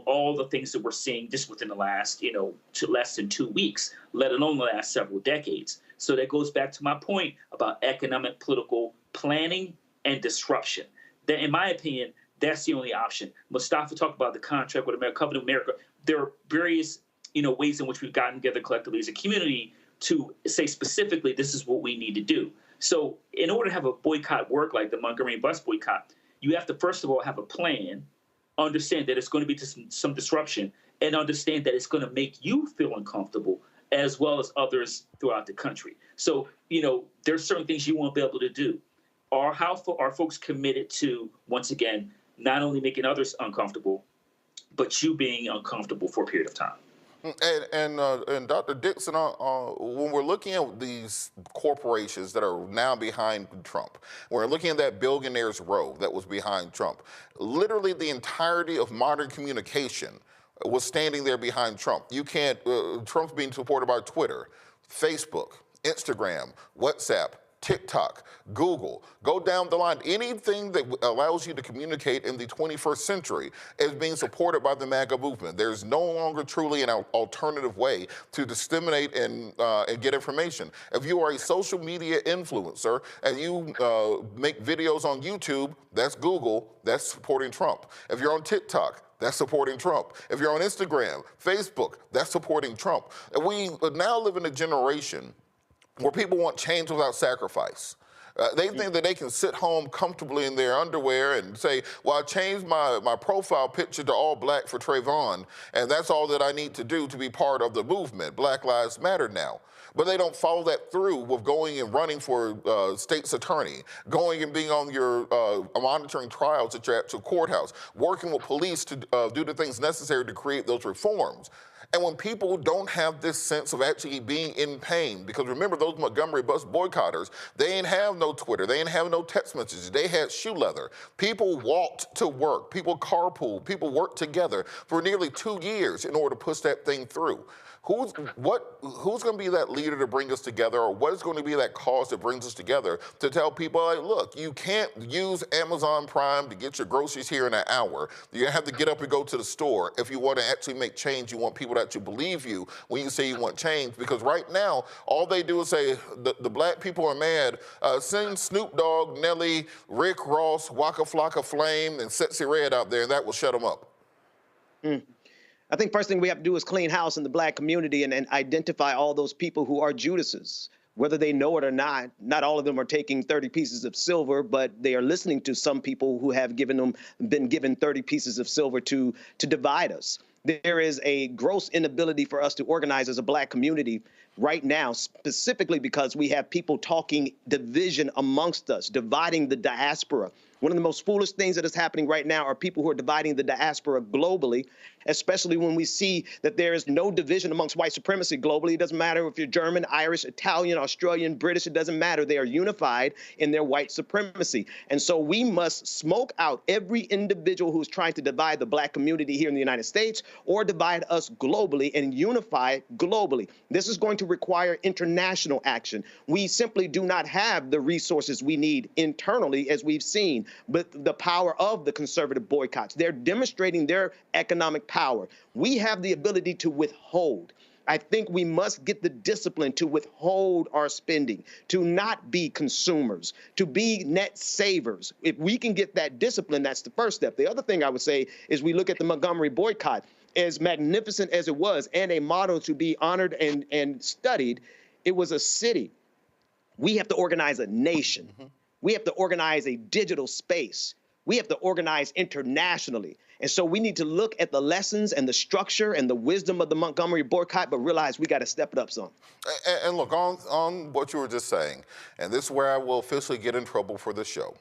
all the things that we're seeing just within the last, to less than 2 weeks, let alone the last several decades. So that goes back to my point about economic, political planning and disruption. That, in my opinion, that's the only option. Mustafa talked about the contract with America, Covenant of America. There are various, ways in which we've gotten together collectively as a community to say specifically this is what we need to do. So in order to have a boycott work like the Montgomery bus boycott, you have to first of all have a plan, understand that it's going to be some disruption, and understand that it's going to make you feel uncomfortable as well as others throughout the country. So, there's certain things you won't be able to do. Are folks committed to, once again, not only making others uncomfortable, but you being uncomfortable for a period of time? And Dr. Dixon, when we're looking at these corporations that are now behind Trump, we're looking at that billionaires row that was behind Trump. Literally the entirety of modern communication was standing there behind Trump. You can't, Trump's being supported by Twitter, Facebook, Instagram, WhatsApp, TikTok, Google, go down the line. Anything that allows you to communicate in the 21st century is being supported by the MAGA movement. There's no longer truly an alternative way to disseminate and get information. If you are a social media influencer and you make videos on YouTube, that's Google, that's supporting Trump. If you're on TikTok, that's supporting Trump. If you're on Instagram, Facebook, that's supporting Trump. And we now live in a generation where people want change without sacrifice. They think that they can sit home comfortably in their underwear and say, well, I changed my profile picture to all black for Trayvon, and that's all that I need to do to be part of the movement. Black Lives Matter now. But they don't follow that through with going and running for state's attorney, going and being on your monitoring trials at your courthouse, working with police to do the things necessary to create those reforms. And when people don't have this sense of actually being in pain, because remember those Montgomery bus boycotters, they ain't have no Twitter, they ain't have no text messages, they had shoe leather. People walked to work, people carpooled, people worked together for nearly 2 years in order to push that thing through. Who's going to be that leader to bring us together, or what is going to be that cause that brings us together to tell people, like, look, you can't use Amazon Prime to get your groceries here in an hour. You have to get up and go to the store if you want to actually make change. You want people to actually believe you when you say you want change, because right now, all they do is say, the black people are mad. Send Snoop Dogg, Nelly, Rick Ross, Waka Flocka Flame, and Sexy Red out there, and that will shut them up. I think first thing we have to do is clean house in the black community and identify all those people who are Judases. Whether they know it or not all of them are taking 30 pieces of silver, but they are listening to some people who have been given 30 pieces of silver to divide us. There is a gross inability for us to organize as a black community right now, specifically because we have people talking division amongst us, dividing the diaspora. One of the most foolish things that is happening right now are people who are dividing the diaspora globally, especially when we see that there is no division amongst white supremacy globally. It doesn't matter if you're German, Irish, Italian, Australian, British, it doesn't matter. They are unified in their white supremacy. And so we must smoke out every individual who's trying to divide the black community here in the United States or divide us globally and unify globally. This is going to require international action. We simply do not have the resources we need internally, as we've seen, but the power of the conservative boycotts. They're demonstrating their economic power. We have the ability to withhold. I think we must get the discipline to withhold our spending, to not be consumers, to be net savers. If we can get that discipline, that's the first step. The other thing I would say is we look at the Montgomery boycott. As magnificent as it was and a model to be honored and studied, it was a city. We have to organize a nation. We have to organize a digital space. We have to organize internationally. And so we need to look at the lessons and the structure and the wisdom of the Montgomery boycott, but realize we got to step it up some. And look, on what you were just saying, and this is where I will officially get in trouble for this show.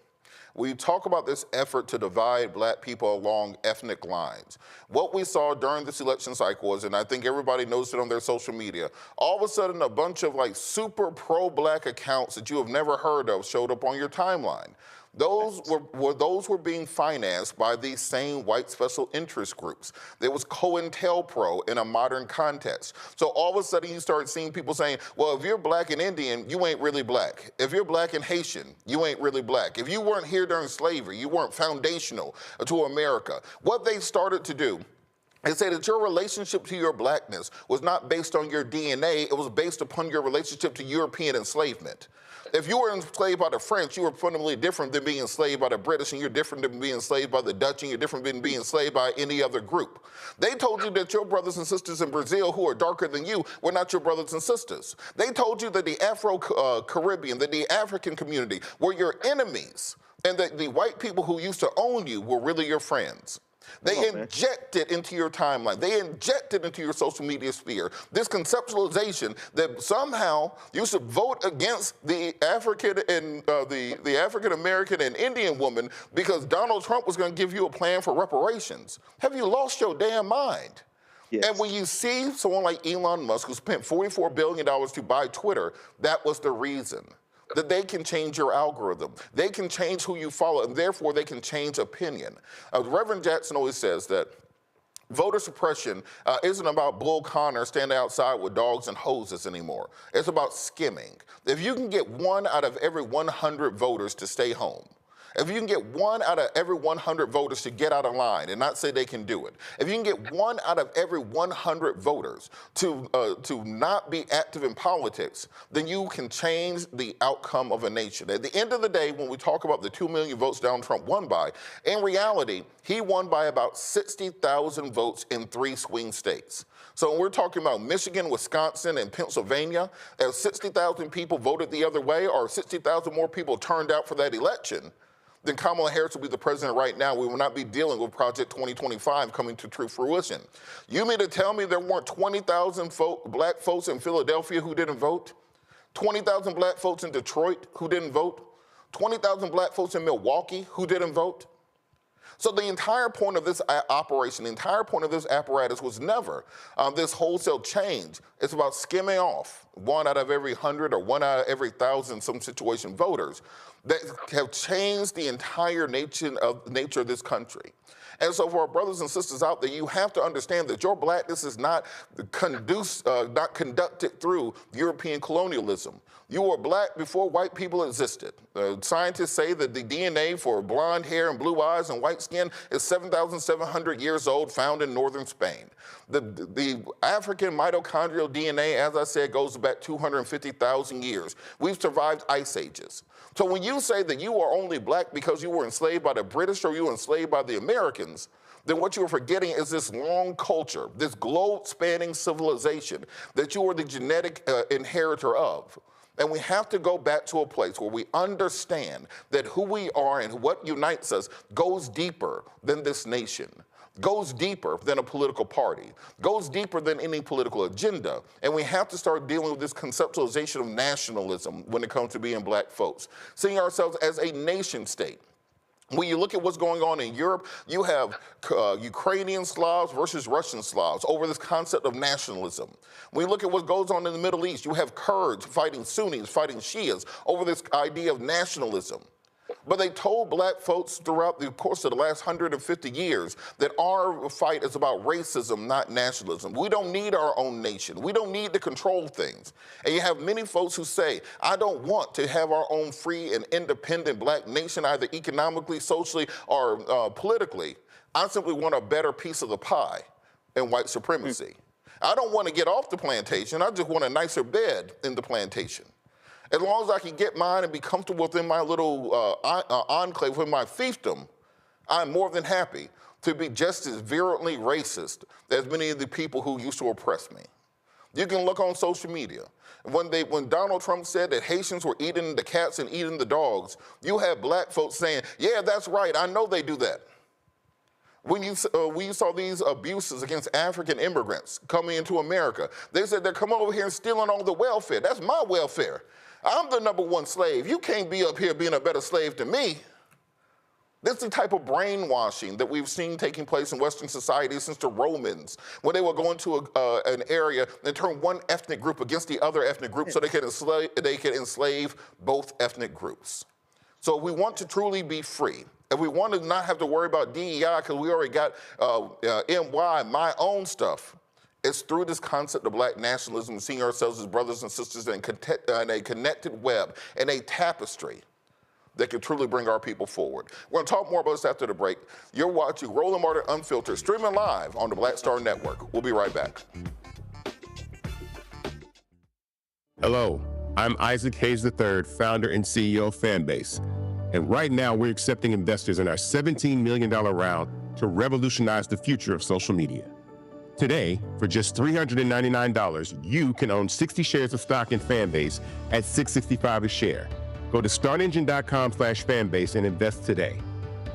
We talk about this effort to divide black people along ethnic lines. What we saw during this election cycle was, and I think everybody knows it on their social media, all of a sudden a bunch of like super pro-black accounts that you have never heard of showed up on your timeline. Those were being financed by these same white special interest groups. There was COINTELPRO in a modern context. So all of a sudden you start seeing people saying, well, if you're black and Indian, you ain't really black. If you're black and Haitian, you ain't really black. If you weren't here during slavery, you weren't foundational to America. What they started to do, they say that your relationship to your blackness was not based on your DNA, it was based upon your relationship to European enslavement. If you were enslaved by the French, you were fundamentally different than being enslaved by the British, and you're different than being enslaved by the Dutch, and you're different than being enslaved by any other group. They told you that your brothers and sisters in Brazil who are darker than you were not your brothers and sisters. They told you that the Afro-Caribbean, that the African community were your enemies, and that the white people who used to own you were really your friends. They inject it into your timeline. They inject it into your social media sphere. This conceptualization that somehow you should vote against the African and the African American and Indian woman because Donald Trump was going to give you a plan for reparations. Have you lost your damn mind? Yes. And when you see someone like Elon Musk who spent $44 billion to buy Twitter, that was the reason. That they can change your algorithm. They can change who you follow, and therefore they can change opinion. Reverend Jackson always says that voter suppression isn't about Bull Connor standing outside with dogs and hoses anymore. It's about skimming. If you can get 1 out of every 100 voters to stay home, if you can get 1 out of every 100 voters to get out of line and not say they can do it, if you can get 1 out of every 100 voters to not be active in politics, then you can change the outcome of a nation. At the end of the day, when we talk about the 2 million votes Donald Trump won by, in reality, he won by about 60,000 votes in 3 swing states. So when we're talking about Michigan, Wisconsin, and Pennsylvania, if 60,000 people voted the other way or 60,000 more people turned out for that election, then Kamala Harris will be the president right now. We will not be dealing with Project 2025 coming to true fruition. You mean to tell me there weren't 20,000 black folks in Philadelphia who didn't vote? 20,000 black folks in Detroit who didn't vote? 20,000 black folks in Milwaukee who didn't vote? So the entire point of this operation, the entire point of this apparatus was never this wholesale change. It's about skimming off 1 out of every 100 or 1 out of every 1,000 some situation voters that have changed the entire nature of this country. And so for our brothers and sisters out there, you have to understand that your blackness is not conducted through European colonialism. You were black before white people existed. Scientists say that the DNA for blonde hair and blue eyes and white skin is 7,700 years old, found in northern Spain. The African mitochondrial DNA, as I said, goes back 250,000 years. We've survived ice ages. So when you say that you are only black because you were enslaved by the British or you were enslaved by the Americans, then what you're forgetting is this long culture, this globe-spanning civilization that you are the genetic inheritor of. And we have to go back to a place where we understand that who we are and what unites us goes deeper than this nation, goes deeper than a political party, goes deeper than any political agenda. And we have to start dealing with this conceptualization of nationalism when it comes to being black folks, seeing ourselves as a nation state. When you look at what's going on in Europe, you have Ukrainian Slavs versus Russian Slavs over this concept of nationalism. When you look at what goes on in the Middle East, you have Kurds fighting Sunnis, fighting Shias over this idea of nationalism. But they told black folks throughout the course of the last 150 years that our fight is about racism, not nationalism. We don't need our own nation. We don't need to control things. And you have many folks who say, I don't want to have our own free and independent black nation, either economically, socially, or politically. I simply want a better piece of the pie in white supremacy. I don't want to get off the plantation. I just want a nicer bed in the plantation. As long as I can get mine and be comfortable within my little enclave, with my fiefdom, I'm more than happy to be just as virulently racist as many of the people who used to oppress me. You can look on social media. When Donald Trump said that Haitians were eating the cats and eating the dogs, you have black folks saying, yeah, that's right, I know they do that. When you saw these abuses against African immigrants coming into America, they said they're coming over here and stealing all the welfare. That's my welfare. I'm the #1 slave. You can't be up here being a better slave to me. This is the type of brainwashing that we've seen taking place in Western society since the Romans, when they would go into an area and turn one ethnic group against the other ethnic group so they could enslave both ethnic groups. So if we want to truly be free, if we want to not have to worry about DEI because we already got MY, my own stuff, it's through this concept of black nationalism, seeing ourselves as brothers and sisters in a connected web, and a tapestry that can truly bring our people forward. We're going to talk more about this after the break. You're watching Roland Martin Unfiltered, streaming live on the Black Star Network. We'll be right back. Hello, I'm Isaac Hayes III, founder and CEO of Fanbase. And right now, we're accepting investors in our $17 million round to revolutionize the future of social media. Today, for just $399, you can own 60 shares of stock in Fanbase at $665 a share. Go to startengine.com/fanbase and invest today.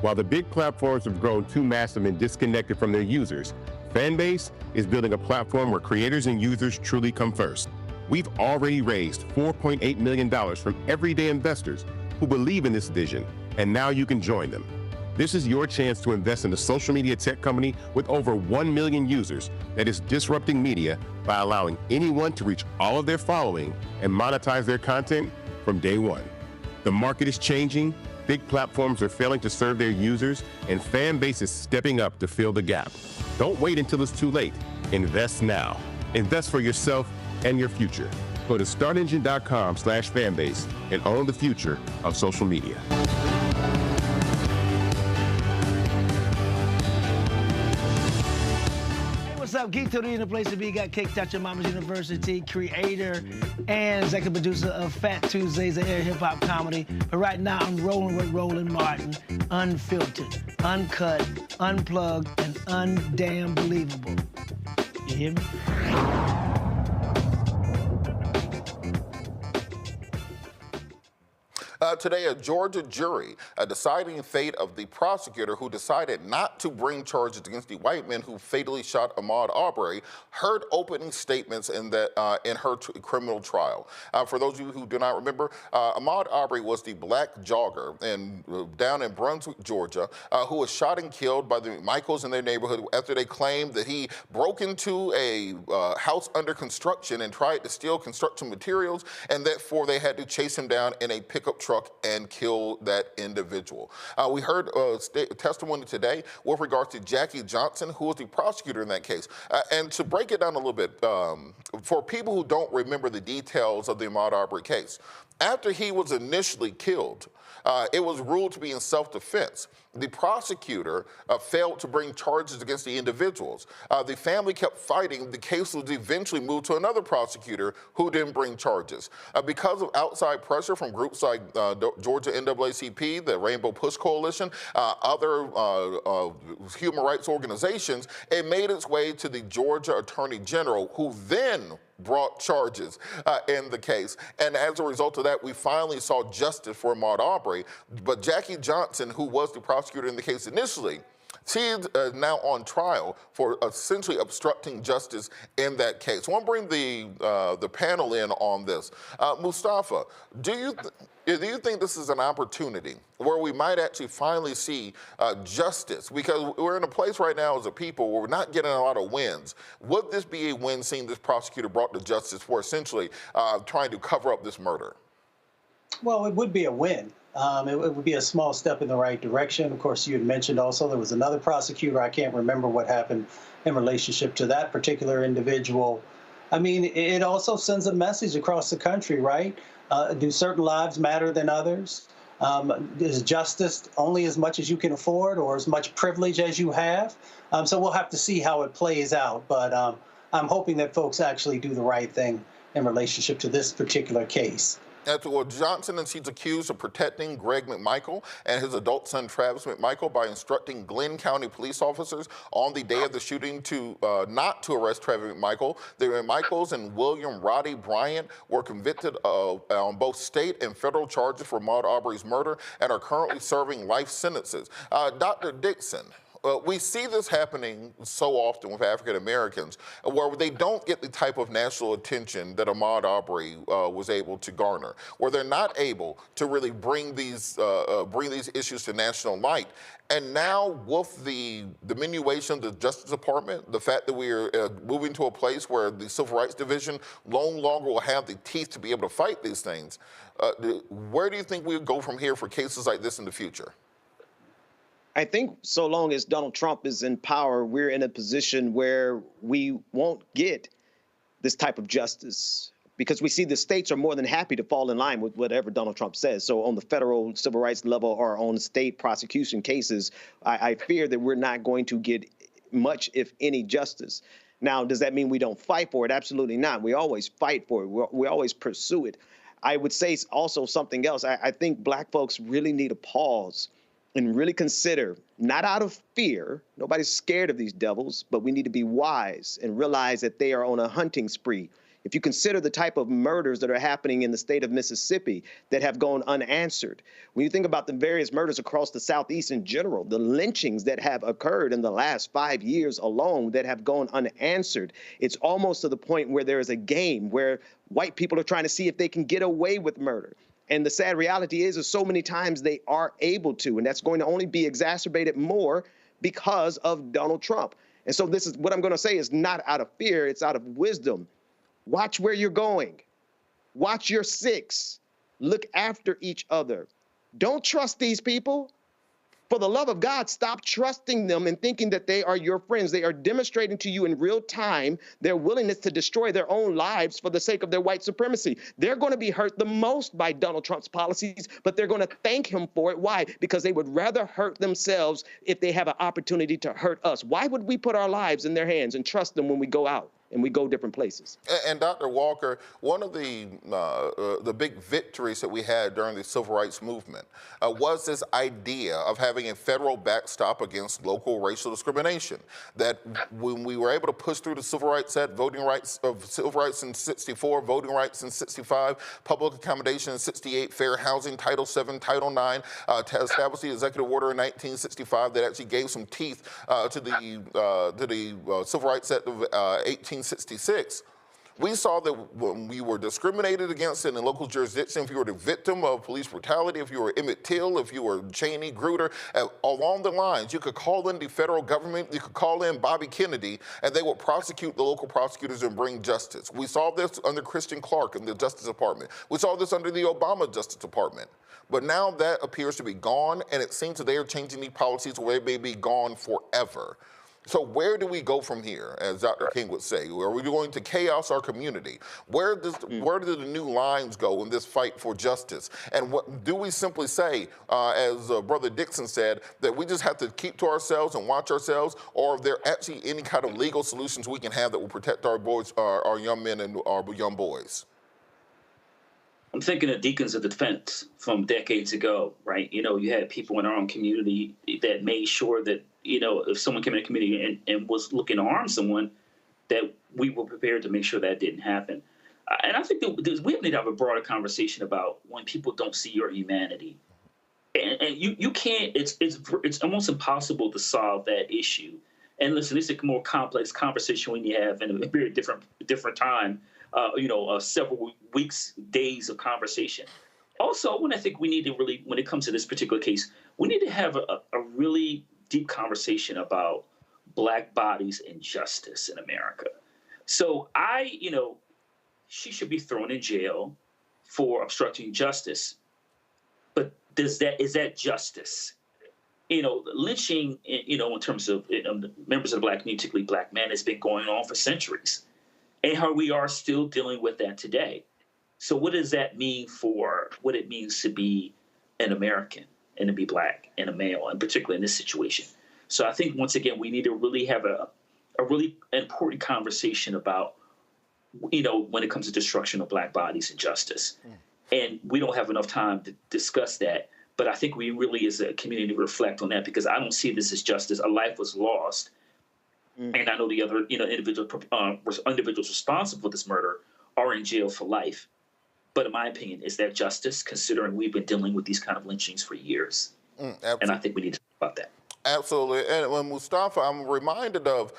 While the big platforms have grown too massive and disconnected from their users, Fanbase is building a platform where creators and users truly come first. We've already raised $4.8 million from everyday investors who believe in this vision, and now you can join them. This is your chance to invest in a social media tech company with over 1 million users that is disrupting media by allowing anyone to reach all of their following and monetize their content from day one. The market is changing, big platforms are failing to serve their users, and Fanbase is stepping up to fill the gap. Don't wait until it's too late. Invest now. Invest for yourself and your future. Go to startengine.com/fanbase and own the future of social media. What's up, Geek Tony in the place to be. Got Kicked Out Your Mama's University, creator and executive producer of Fat Tuesdays, an air hip-hop comedy. But right now, I'm rolling with Roland Martin, unfiltered, uncut, unplugged, and undamn believable. You hear me? Today, a Georgia jury deciding fate of the prosecutor who decided not to bring charges against the white men who fatally shot Ahmaud Arbery heard opening statements in her criminal trial. For those of you who do not remember, Ahmaud Arbery was the black jogger down in Brunswick, Georgia, who was shot and killed by the Michaels in their neighborhood after they claimed that he broke into a house under construction and tried to steal construction materials, and therefore they had to chase him down in a pickup truck and kill that individual. We heard testimony today with regards to Jackie Johnson, who was the prosecutor in that case. And to break it down a little bit, for people who don't remember the details of the Ahmaud Arbery case, after he was initially killed, it was ruled to be in self-defense. The prosecutor failed to bring charges against the individuals. The family kept fighting. The case was eventually moved to another prosecutor who didn't bring charges. Because of outside pressure from groups like Georgia NAACP, the Rainbow Push Coalition, other human rights organizations, it made its way to the Georgia Attorney General, who then brought charges in the case. And as a result of that, we finally saw justice for Ahmaud Arbery. But Jackie Johnson, who was the prosecutor in the case initially, she is now on trial for essentially obstructing justice in that case. I want to bring the panel in on this. Mustafa, do you think this is an opportunity where we might actually finally see justice? Because we're in a place right now as a people where we're not getting a lot of wins. Would this be a win, seeing this prosecutor brought to justice for essentially trying to cover up this murder? Well, it would be a win. It would be a small step in the right direction. Of course, you had mentioned also there was another prosecutor. I can't remember what happened in relationship to that particular individual. I mean, it also sends a message across the country, right? Do certain lives matter than others? Is justice only as much as you can afford or as much privilege as you have? So we'll have to see how it plays out. But I'm hoping that folks actually do the right thing in relationship to this particular case. Well, Johnson, and she's accused of protecting Greg McMichael and his adult son Travis McMichael by instructing Glenn County police officers on the day of the shooting to not to arrest Travis McMichael. The McMichaels and William Roddy Bryant were convicted on both state and federal charges for Ahmaud Arbery's murder and are currently serving life sentences. Dr. Dixon, We see this happening so often with African Americans, where they don't get the type of national attention that Ahmaud Arbery was able to garner, where they're not able to really bring these issues to national light. And now with the diminution of the Justice Department, the fact that we are moving to a place where the Civil Rights Division no longer will have the teeth to be able to fight these things, where do you think we would go from here for cases like this in the future? I think so long as Donald Trump is in power, we're in a position where we won't get this type of justice, because we see the states are more than happy to fall in line with whatever Donald Trump says. So on the federal civil rights level or on state prosecution cases, I fear that we're not going to get much, if any, justice. Now, does that mean we don't fight for it? Absolutely not. We always fight for it. We always pursue it. I would say also something else. I think Black folks really need a pause and really consider, not out of fear, nobody's scared of these devils, but we need to be wise and realize that they are on a hunting spree. If you consider the type of murders that are happening in the state of Mississippi that have gone unanswered, when you think about the various murders across the Southeast in general, the lynchings that have occurred in the last 5 years alone that have gone unanswered, it's almost to the point where there is a game where white people are trying to see if they can get away with murder. And the sad reality is so many times they are able to, and that's going to only be exacerbated more because of Donald Trump. And so this is what I'm going to say is not out of fear, it's out of wisdom. Watch where you're going. Watch your six. Look after each other. Don't trust these people. For the love of God, stop trusting them and thinking that they are your friends. They are demonstrating to you in real time their willingness to destroy their own lives for the sake of their white supremacy. They're going to be hurt the most by Donald Trump's policies, but they're going to thank him for it. Why? Because they would rather hurt themselves if they have an opportunity to hurt us. Why would we put our lives in their hands and trust them when we go out and we go different places? And Dr. Walker, one of the big victories that we had during the Civil Rights Movement was this idea of having a federal backstop against local racial discrimination. That when we were able to push through the Civil Rights Act, voting rights of civil rights in 64, voting rights in 65, public accommodation in 68, fair housing, Title VII, Title IX, to establish the executive order in 1965 that actually gave some teeth to the Civil Rights Act of 1866. We saw that when we were discriminated against in the local jurisdiction, if you were the victim of police brutality, if you were Emmett Till, if you were Cheney, Grutter, along the lines, you could call in the federal government, you could call in Bobby Kennedy, and they would prosecute the local prosecutors and bring justice. We saw this under Christian Clark in the Justice Department. We saw this under the Obama Justice Department. But now that appears to be gone, and it seems that they are changing these policies where they may be gone forever. So where do we go from here, as Dr. King would say? Are we going to chaos our community? Where do the new lines go in this fight for justice? And what do we simply say, as Brother Dixon said, that we just have to keep to ourselves and watch ourselves, or are there actually any kind of legal solutions we can have that will protect our boys, our young men and our young boys? I'm thinking of Deacons of Defense from decades ago, right? You know, you had people in our own community that made sure that, you know, if someone came in the community and was looking to harm someone, that we were prepared to make sure that didn't happen. And I think that we need to have a broader conversation about when people don't see your humanity. And you can't, it's almost impossible to solve that issue. And listen, this is a more complex conversation when you have in a very different time. Several weeks, days of conversation. Also, when I think we need to really, when it comes to this particular case, we need to have a really deep conversation about Black bodies and justice in America. So she should be thrown in jail for obstructing justice. But is that justice? Lynching, in terms of members of the Black community, particularly Black men, has been going on for centuries. And how we are still dealing with that today. So what does that mean for what it means to be an American and to be Black and a male, and particularly in this situation? So I think, once again, we need to really have a really important conversation about, when it comes to destruction of Black bodies and justice. And we don't have enough time to discuss that. But I think we really, as a community, reflect on that, because I don't see this as justice. A life was lost. And I know the other, individuals responsible for this murder are in jail for life. But in my opinion, is that justice, considering we've been dealing with these kind of lynchings for years? And I think we need to talk about that. Absolutely. And when Mustafa, I'm reminded of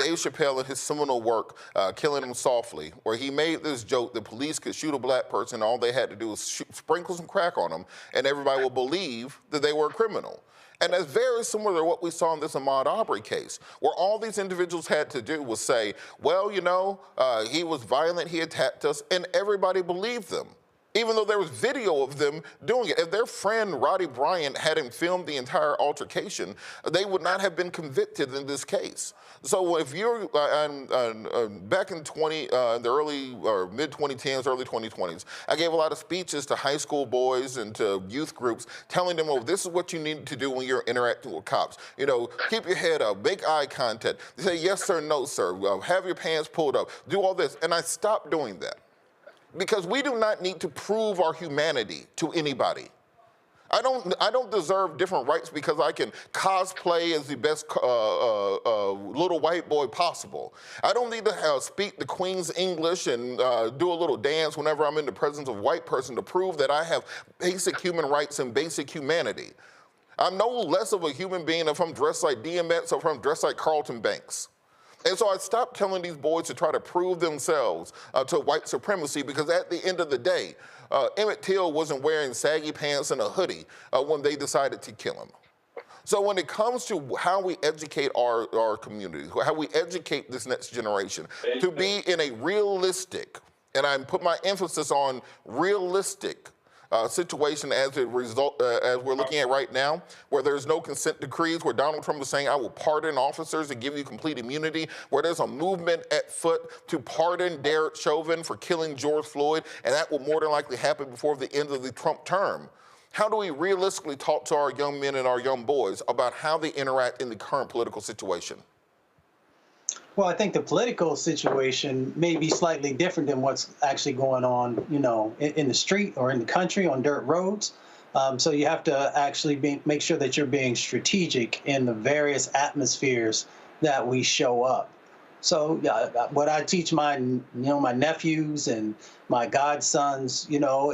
Dave Chappelle and his seminal work, Killing Him Softly, where he made this joke that police could shoot a black person, all they had to do was sprinkle some crack on them, and everybody will believe that they were a criminal. And that's very similar to what we saw in this Ahmaud Arbery case, where all these individuals had to do was say, well, you know, he was violent, he attacked us, and everybody believed them, even though there was video of them doing it. If their friend Roddy Bryant hadn't filmed the entire altercation, they would not have been convicted in this case. So if you're back in the early or mid-2010s, early 2020s, I gave a lot of speeches to high school boys and to youth groups telling them, oh, this is what you need to do when you're interacting with cops. You know, keep your head up, make eye contact, say yes sir, no sir, have your pants pulled up, do all this. And I stopped doing that, because we do not need to prove our humanity to anybody. I don't deserve different rights because I can cosplay as the best little white boy possible. I don't need to speak the Queen's English and do a little dance whenever I'm in the presence of a white person to prove that I have basic human rights and basic humanity. I'm no less of a human being if I'm dressed like DMX or if I'm dressed like Carlton Banks. And so I stopped telling these boys to try to prove themselves to white supremacy, because at the end of the day, Emmett Till wasn't wearing saggy pants and a hoodie when they decided to kill him. So when it comes to how we educate our communities, how we educate this next generation to be in a realistic, and I put my emphasis on realistic, situation as we're looking at right now, where there's no consent decrees, where Donald Trump is saying, I will pardon officers and give you complete immunity, where there's a movement at foot to pardon Derek Chauvin for killing George Floyd, and that will more than likely happen before the end of the Trump term. How do we realistically talk to our young men and our young boys about how they interact in the current political situation? Well, I think the political situation may be slightly different than what's actually going on, you know, in the street or in the country on dirt roads. So you have to actually make sure that you're being strategic in the various atmospheres that we show up. So what I teach my nephews and my godsons,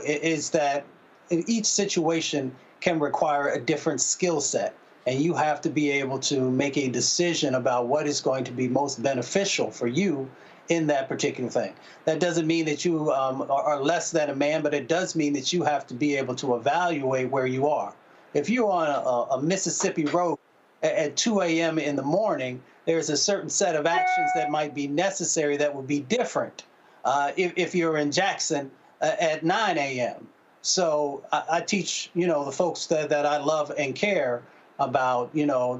is that each situation can require a different skill set. And you have to be able to make a decision about what is going to be most beneficial for you in that particular thing. That doesn't mean that you are less than a man, but it does mean that you have to be able to evaluate where you are. If you're on a Mississippi road at 2 a.m. in the morning, there's a certain set of actions that might be necessary that would be different if you're in Jackson at 9 a.m. So I teach, the folks that I love and care about,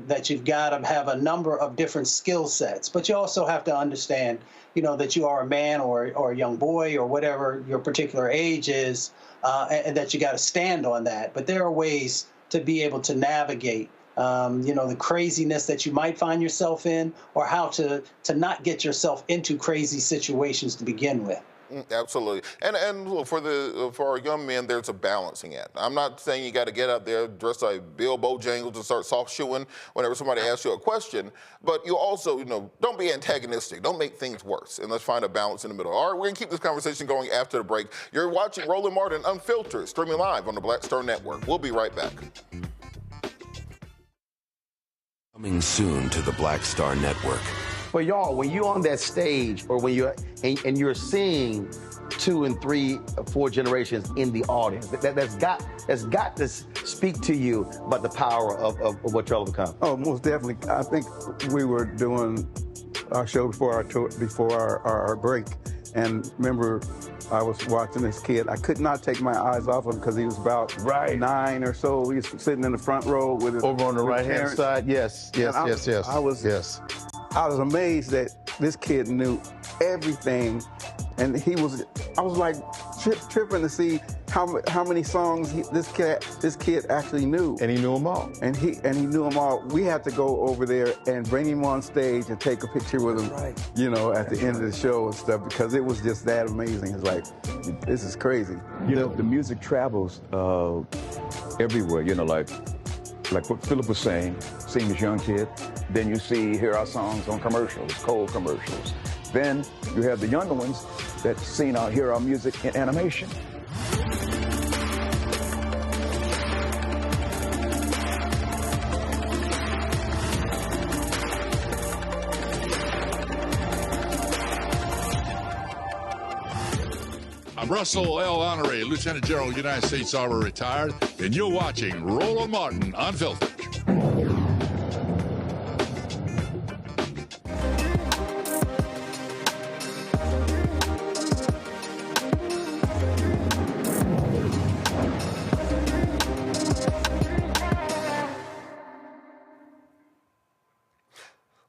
that you've got to have a number of different skill sets, but you also have to understand, that you are a man or a young boy or whatever your particular age is, and that you got to stand on that. But there are ways to be able to navigate, the craziness that you might find yourself in, or how to not get yourself into crazy situations to begin with. Absolutely. And look, for our young men, there's a balancing act. I'm not saying you got to get out there dressed like Bill Bojangles and start soft shoeing whenever somebody asks you a question, but you also, don't be antagonistic. Don't make things worse. And let's find a balance in the middle. All right, we're going to keep this conversation going after the break. You're watching Roland Martin Unfiltered, streaming live on the Black Star Network. We'll be right back. Coming soon to the Black Star Network. But y'all, when you're on that stage, or when you're and you're seeing 2 and 3 or 4 generations in the audience, that's got to speak to you about the power of what y'all have become. Oh, most definitely. I think we were doing our show before our break, and remember, I was watching this kid. I could not take my eyes off him because he was about 9 or so. He was sitting in the front row with his over on the right-hand parents. side. Yes. I was amazed that this kid knew everything, and I was like tripping to see how many songs this kid actually knew. And he knew them all. And he knew them all. We had to go over there and bring him on stage and take a picture with him, at the end of the show and stuff, because it was just that amazing. It's like, this is crazy. The music travels everywhere, like what Philip was saying, seeing this young kid, then you hear our songs on commercials, cold commercials. Then you have the younger ones that hear our music in animation. I'm Russell L. Honoré, Lieutenant General, United States Army, retired, and you're watching Roland Martin Unfiltered.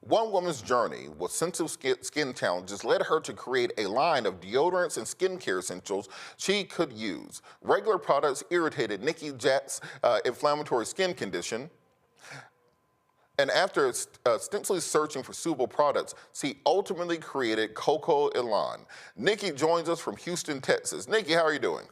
One woman's journey with sensitive skin challenges led her to create a line of deodorants and skincare essentials she could use. Regular products irritated Nikki Jack's inflammatory skin condition. And after extensively searching for suitable products, she ultimately created Coco Elan. Nikki joins us from Houston, Texas. Nikki, how are you doing?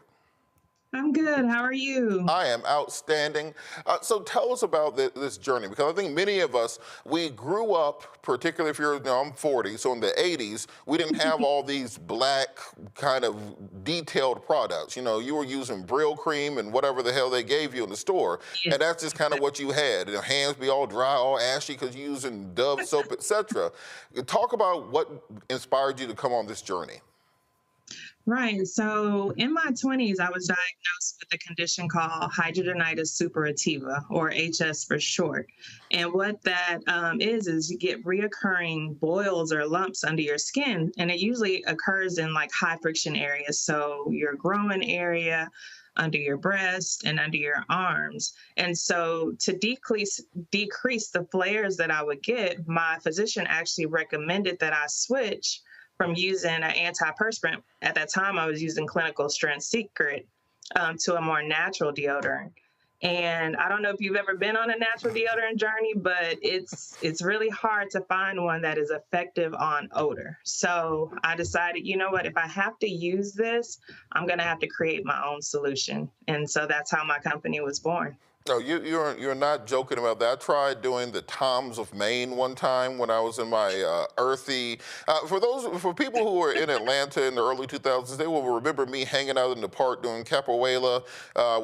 I'm good. How are you? I am outstanding. So tell us about this journey, because I think many of us, we grew up, particularly if you're, I'm 40, so in the 80s, we didn't have all these black kind of detailed products. You know, you were using Brill cream and whatever the hell they gave you in the store, and that's just kind of what you had. Your hands be all dry, all ashy because you're using Dove soap, etc. Talk about what inspired you to come on this journey. Right. So in my 20s, I was diagnosed with a condition called hidradenitis suppurativa, or HS for short. And what that is you get reoccurring boils or lumps under your skin, and it usually occurs in like high friction areas. So your groin area, under your breast, and under your arms. And so to decrease the flares that I would get, my physician actually recommended that I switch from using an antiperspirant. At that time, I was using Clinical Strength Secret to a more natural deodorant. And I don't know if you've ever been on a natural deodorant journey, but it's really hard to find one that is effective on odor. So I decided, you know what, if I have to use this, I'm going to have to create my own solution. And so that's how my company was born. No, you're not joking about that. I tried doing the Toms of Maine one time when I was in my earthy. For people who were in Atlanta in the early 2000s, they will remember me hanging out in the park doing capoeira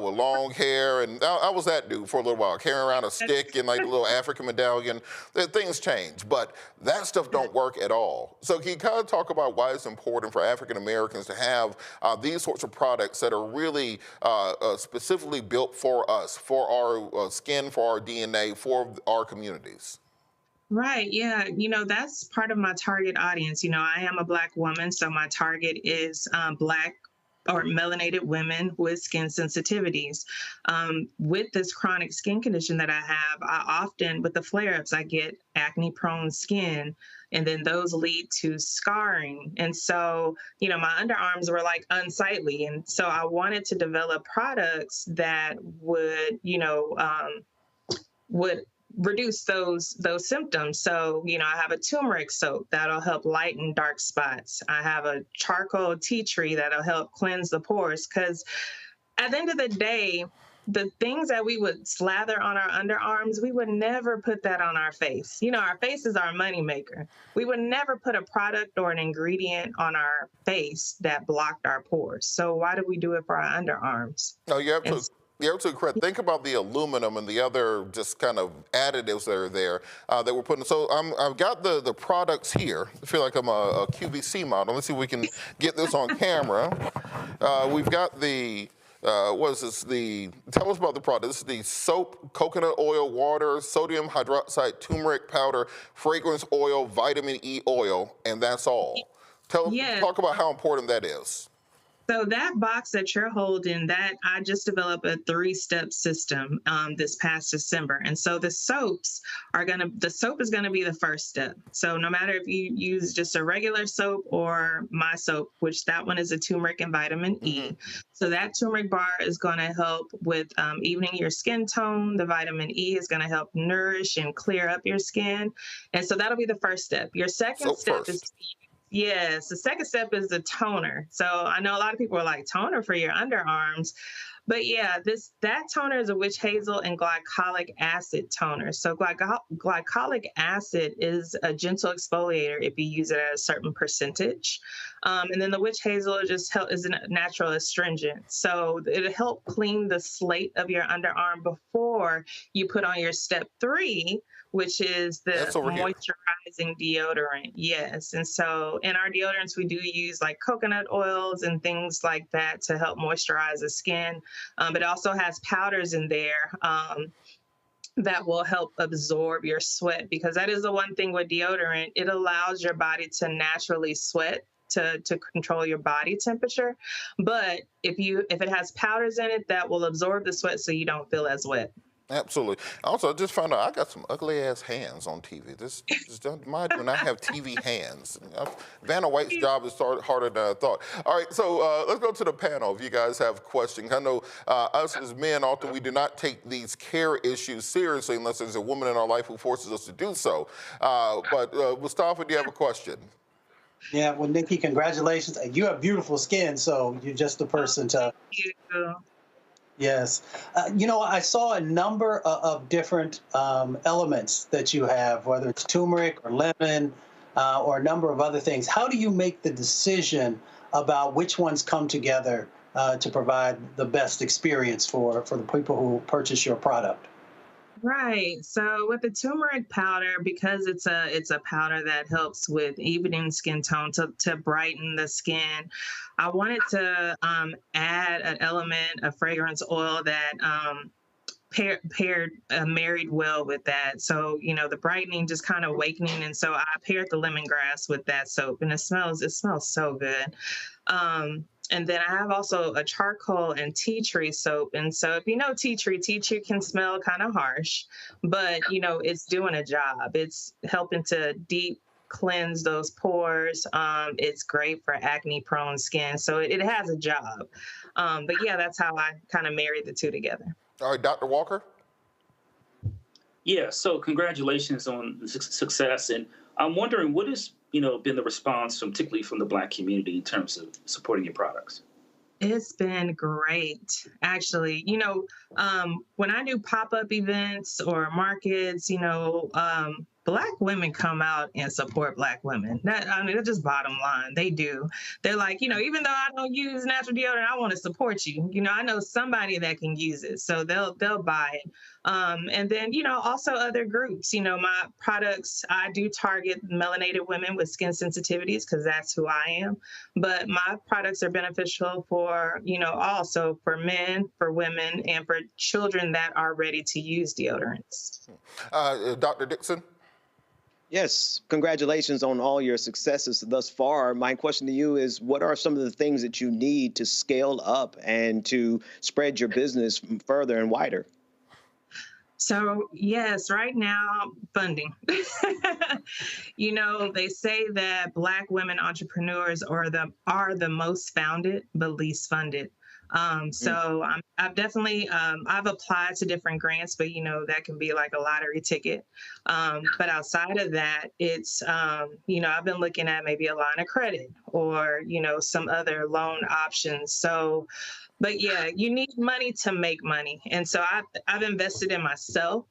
with long hair, and I was that dude for a little while, carrying around a stick and like a little African medallion. Things change, but that stuff don't work at all. So can you kind of talk about why it's important for African Americans to have these sorts of products that are really specifically built for us, for our skin, for our DNA, for our communities? Right. Yeah. You know, that's part of my target audience. You know, I am a Black woman, so my target is Black or melanated women with skin sensitivities. With this chronic skin condition that I have, I often, with the flare-ups, I get acne-prone skin, and then those lead to scarring. And so, you know, my underarms were like unsightly. And so I wanted to develop products that would, you know, would reduce those symptoms. So, you know, I have a turmeric soap that'll help lighten dark spots. I have a charcoal tea tree that'll help cleanse the pores. Because at the end of the day, the things that we would slather on our underarms, we would never put that on our face. You know, our face is our moneymaker. We would never put a product or an ingredient on our face that blocked our pores. So why do we do it for our underarms? No, you have to. You're absolutely correct. Think about the aluminum and the other just kind of additives that are there that we're putting. So I've got the products here. I feel like I'm a QVC model. Let's see if we can get this on camera. We've got the, what is this? Tell us about the product. This is the soap, coconut oil, water, sodium hydroxide, turmeric powder, fragrance oil, vitamin E oil, and that's all. Talk about how important that is. So that box that you're holding, that I just developed a 3-step system this past December. And so the soap is gonna be the first step. So no matter if you use just a regular soap or my soap, which that one is a turmeric and vitamin E. So that turmeric bar is gonna help with evening your skin tone. The vitamin E is gonna help nourish and clear up your skin. And so that'll be the first step. Your second step is yes, the second step is the toner. So I know a lot of people are like, toner for your underarms. But yeah, that toner is a witch hazel and glycolic acid toner. So glycolic acid is a gentle exfoliator if you use it at a certain percentage. And then the witch hazel is a natural astringent. So it'll help clean the slate of your underarm before you put on your step 3, which is the That's over here. moisturizing deodorant. Yes. And so in our deodorants, we do use like coconut oils and things like that to help moisturize the skin. But it also has powders in there that will help absorb your sweat, because that is the one thing with deodorant. It allows your body to naturally sweat to control your body temperature. But if it has powders in it, that will absorb the sweat so you don't feel as wet. Absolutely. Also, I just found out I got some ugly ass hands on TV. This doesn't mind when I have TV hands. Vanna White's job is harder than I thought. All right, so let's go to the panel if you guys have questions. I know us as men, often we do not take these care issues seriously unless there's a woman in our life who forces us to do so. But Mustafa, do you have a question? Yeah, well, Nikki, congratulations. You have beautiful skin, so you're just the person to... Thank you. Yes. I saw a number of different elements that you have, whether it's turmeric or lemon or a number of other things. How do you make the decision about which ones come together to provide the best experience for the people who purchase your product? Right. So with the turmeric powder, because it's a powder that helps with evening skin tone to brighten the skin, I wanted to add an element, a fragrance oil that married well with that. So, the brightening, just kind of awakening. And so I paired the lemongrass with that soap, and it smells so good. And then I have also a charcoal and tea tree soap. And so if you know tea tree can smell kind of harsh, but it's doing a job. It's helping to deep cleanse those pores. It's great for acne prone skin. So it has a job. But yeah, that's how I kind of married the two together. All right, Dr. Walker? Yeah, so congratulations on the success. And I'm wondering, what has been the response particularly from the Black community in terms of supporting your products? It's been great, actually. When I do pop-up events or markets, Black women come out and support Black women. That's just bottom line. They do. They're like, even though I don't use natural deodorant, I want to support you. I know somebody that can use it, so they'll buy it. And then, also other groups. My products, I do target melanated women with skin sensitivities because that's who I am. But my products are beneficial for, also for men, for women, and for children that are ready to use deodorants. Dr. Dixon? Yes, congratulations on all your successes thus far. My question to you is, what are some of the things that you need to scale up and to spread your business further and wider? So yes, right now, funding. They say that Black women entrepreneurs are the most founded but least funded. So I've definitely, I've applied to different grants, but that can be like a lottery ticket. But outside of that, it's, I've been looking at maybe a line of credit or, some other loan options. So, but yeah, you need money to make money. And so I've invested in myself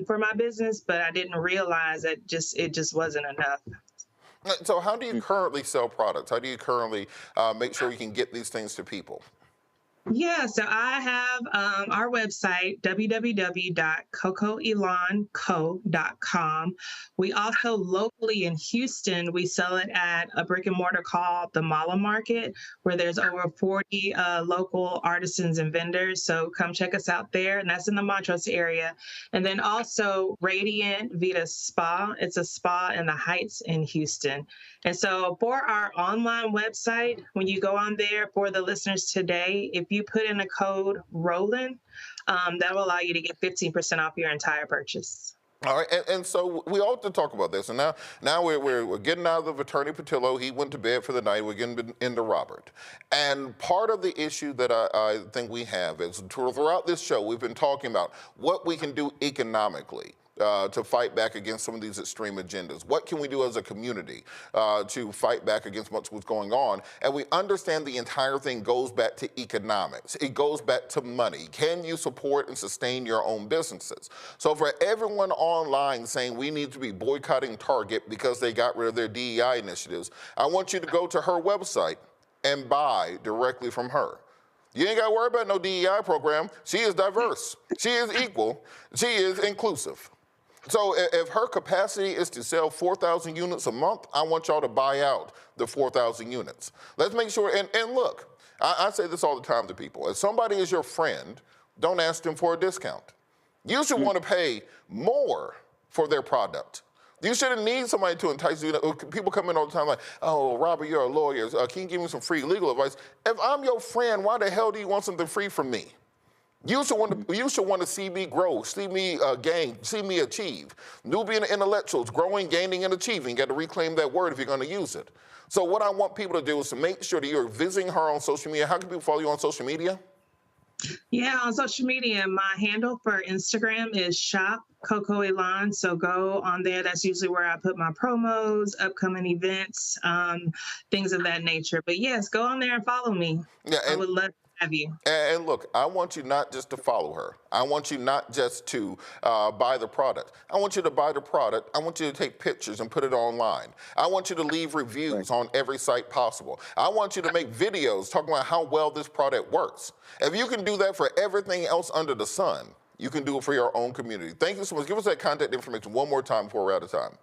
for my business, but I didn't realize that it just wasn't enough. So how do you currently sell products? How do you currently make sure you can get these things to people? Yeah, so I have our website, www.cocoelanco.com. We also locally in Houston, we sell it at a brick and mortar called the Mala Market, where there's over 40 local artisans and vendors. So come check us out there, and that's in the Montrose area. And then also Radiant Vita Spa. It's a spa in the Heights in Houston. And so for our online website, when you go on there, for the listeners today, if you put in a code Roland, that will allow you to get 15% off your entire purchase. All right, and so we ought to talk about this. And now we're getting out of Attorney Patillo. He went to bed for the night. We're getting into Robert. And part of the issue that I think we have is throughout this show, we've been talking about what we can do economically to fight back against some of these extreme agendas. What can we do as a community to fight back against what's going on? And we understand the entire thing goes back to economics. It goes back to money. Can you support and sustain your own businesses? So for everyone online saying we need to be boycotting Target because they got rid of their DEI initiatives, I want you to go to her website and buy directly from her. You ain't got to worry about no DEI program. She is diverse. She is equal. She is inclusive. So if her capacity is to sell 4,000 units a month, I want y'all to buy out the 4,000 units. Let's make sure, and look, I say this all the time to people. If somebody is your friend, don't ask them for a discount. You should want to pay more for their product. You shouldn't need somebody to entice you. People come in all the time like, oh, Robert, you're a lawyer. Can you give me some free legal advice? If I'm your friend, why the hell do you want something free from me? You should want to see me grow, see me gain, see me achieve. Nubian intellectuals, growing, gaining, and achieving. You got to reclaim that word if you're going to use it. So what I want people to do is to make sure that you're visiting her on social media. How can people follow you on social media? Yeah, on social media, my handle for Instagram is shop Coco Elan. So go on there. That's usually where I put my promos, upcoming events, things of that nature. But yes, go on there and follow me. Yeah, I would love to have you. And look, I want you not just to follow her. I want you not just to buy the product. I want you to buy the product. I want you to take pictures and put it online. I want you to leave reviews on every site possible. I want you to make videos talking about how well this product works. If you can do that for everything else under the sun, you can do it for your own community. Thank you so much. Give us that contact information one more time before we're out of time.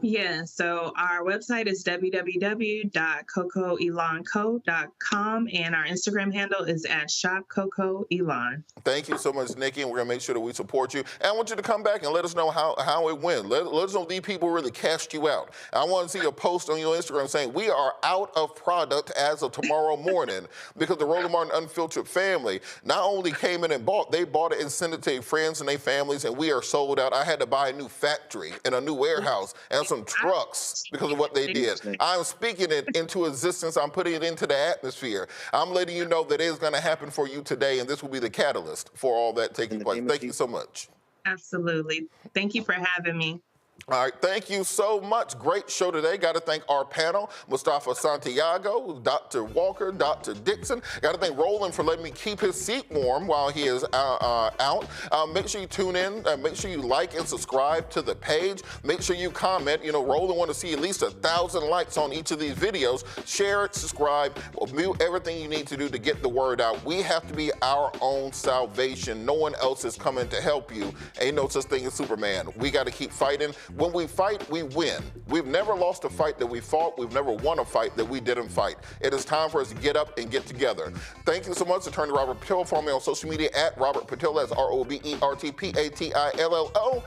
Yeah, so our website is www.cocoelanco.com, and our Instagram handle is @shopcocoelan. Thank you so much, Nikki, and we're going to make sure that we support you. And I want you to come back and let us know how it went. Let us know these people really cast you out. I want to see a post on your Instagram saying, we are out of product as of tomorrow morning, because the Roland Martin Unfiltered family not only came in and bought, they bought it and sent it to their friends and their families, and we are sold out. I had to buy a new factory and a new warehouse and some trucks because of what they did. I'm speaking it into existence. I'm putting it into the atmosphere. I'm letting you know that it is going to happen for you today, and this will be the catalyst for all that taking place. Thank you so much. Absolutely. Thank you for having me. All right, thank you so much. Great show today. Got to thank our panel, Mustafa Santiago, Dr. Walker, Dr. Dixon. Got to thank Roland for letting me keep his seat warm while he is out. Make sure you tune in. Make sure you like and subscribe to the page. Make sure you comment. You know, Roland want to see at least 1,000 likes on each of these videos. Share it, subscribe, do everything you need to do to get the word out. We have to be our own salvation. No one else is coming to help you. Ain't no such thing as Superman. We got to keep fighting. When we fight, we win. We've never lost a fight that we fought. We've never won a fight that we didn't fight. It is time for us to get up and get together. Thank you so much, Attorney Robert Patillo. Follow me on social media at Robert Patillo. That's RobertPatillo.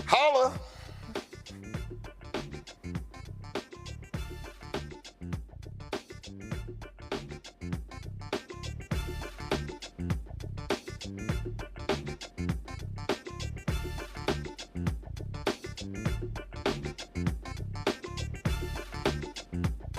Holla.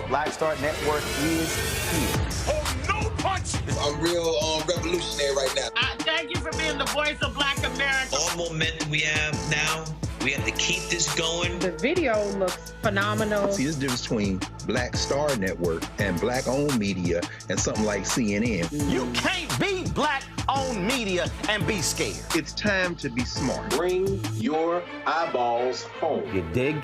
Black Star Network is here. Oh, no punches! I'm real revolutionary right now. Thank you for being the voice of Black America. All momentum we have now, we have to keep this going. The video looks phenomenal. See, there's a difference between Black Star Network and Black-owned media and something like CNN. You can't be Black-owned media and be scared. It's time to be smart. Bring your eyeballs home. You dig?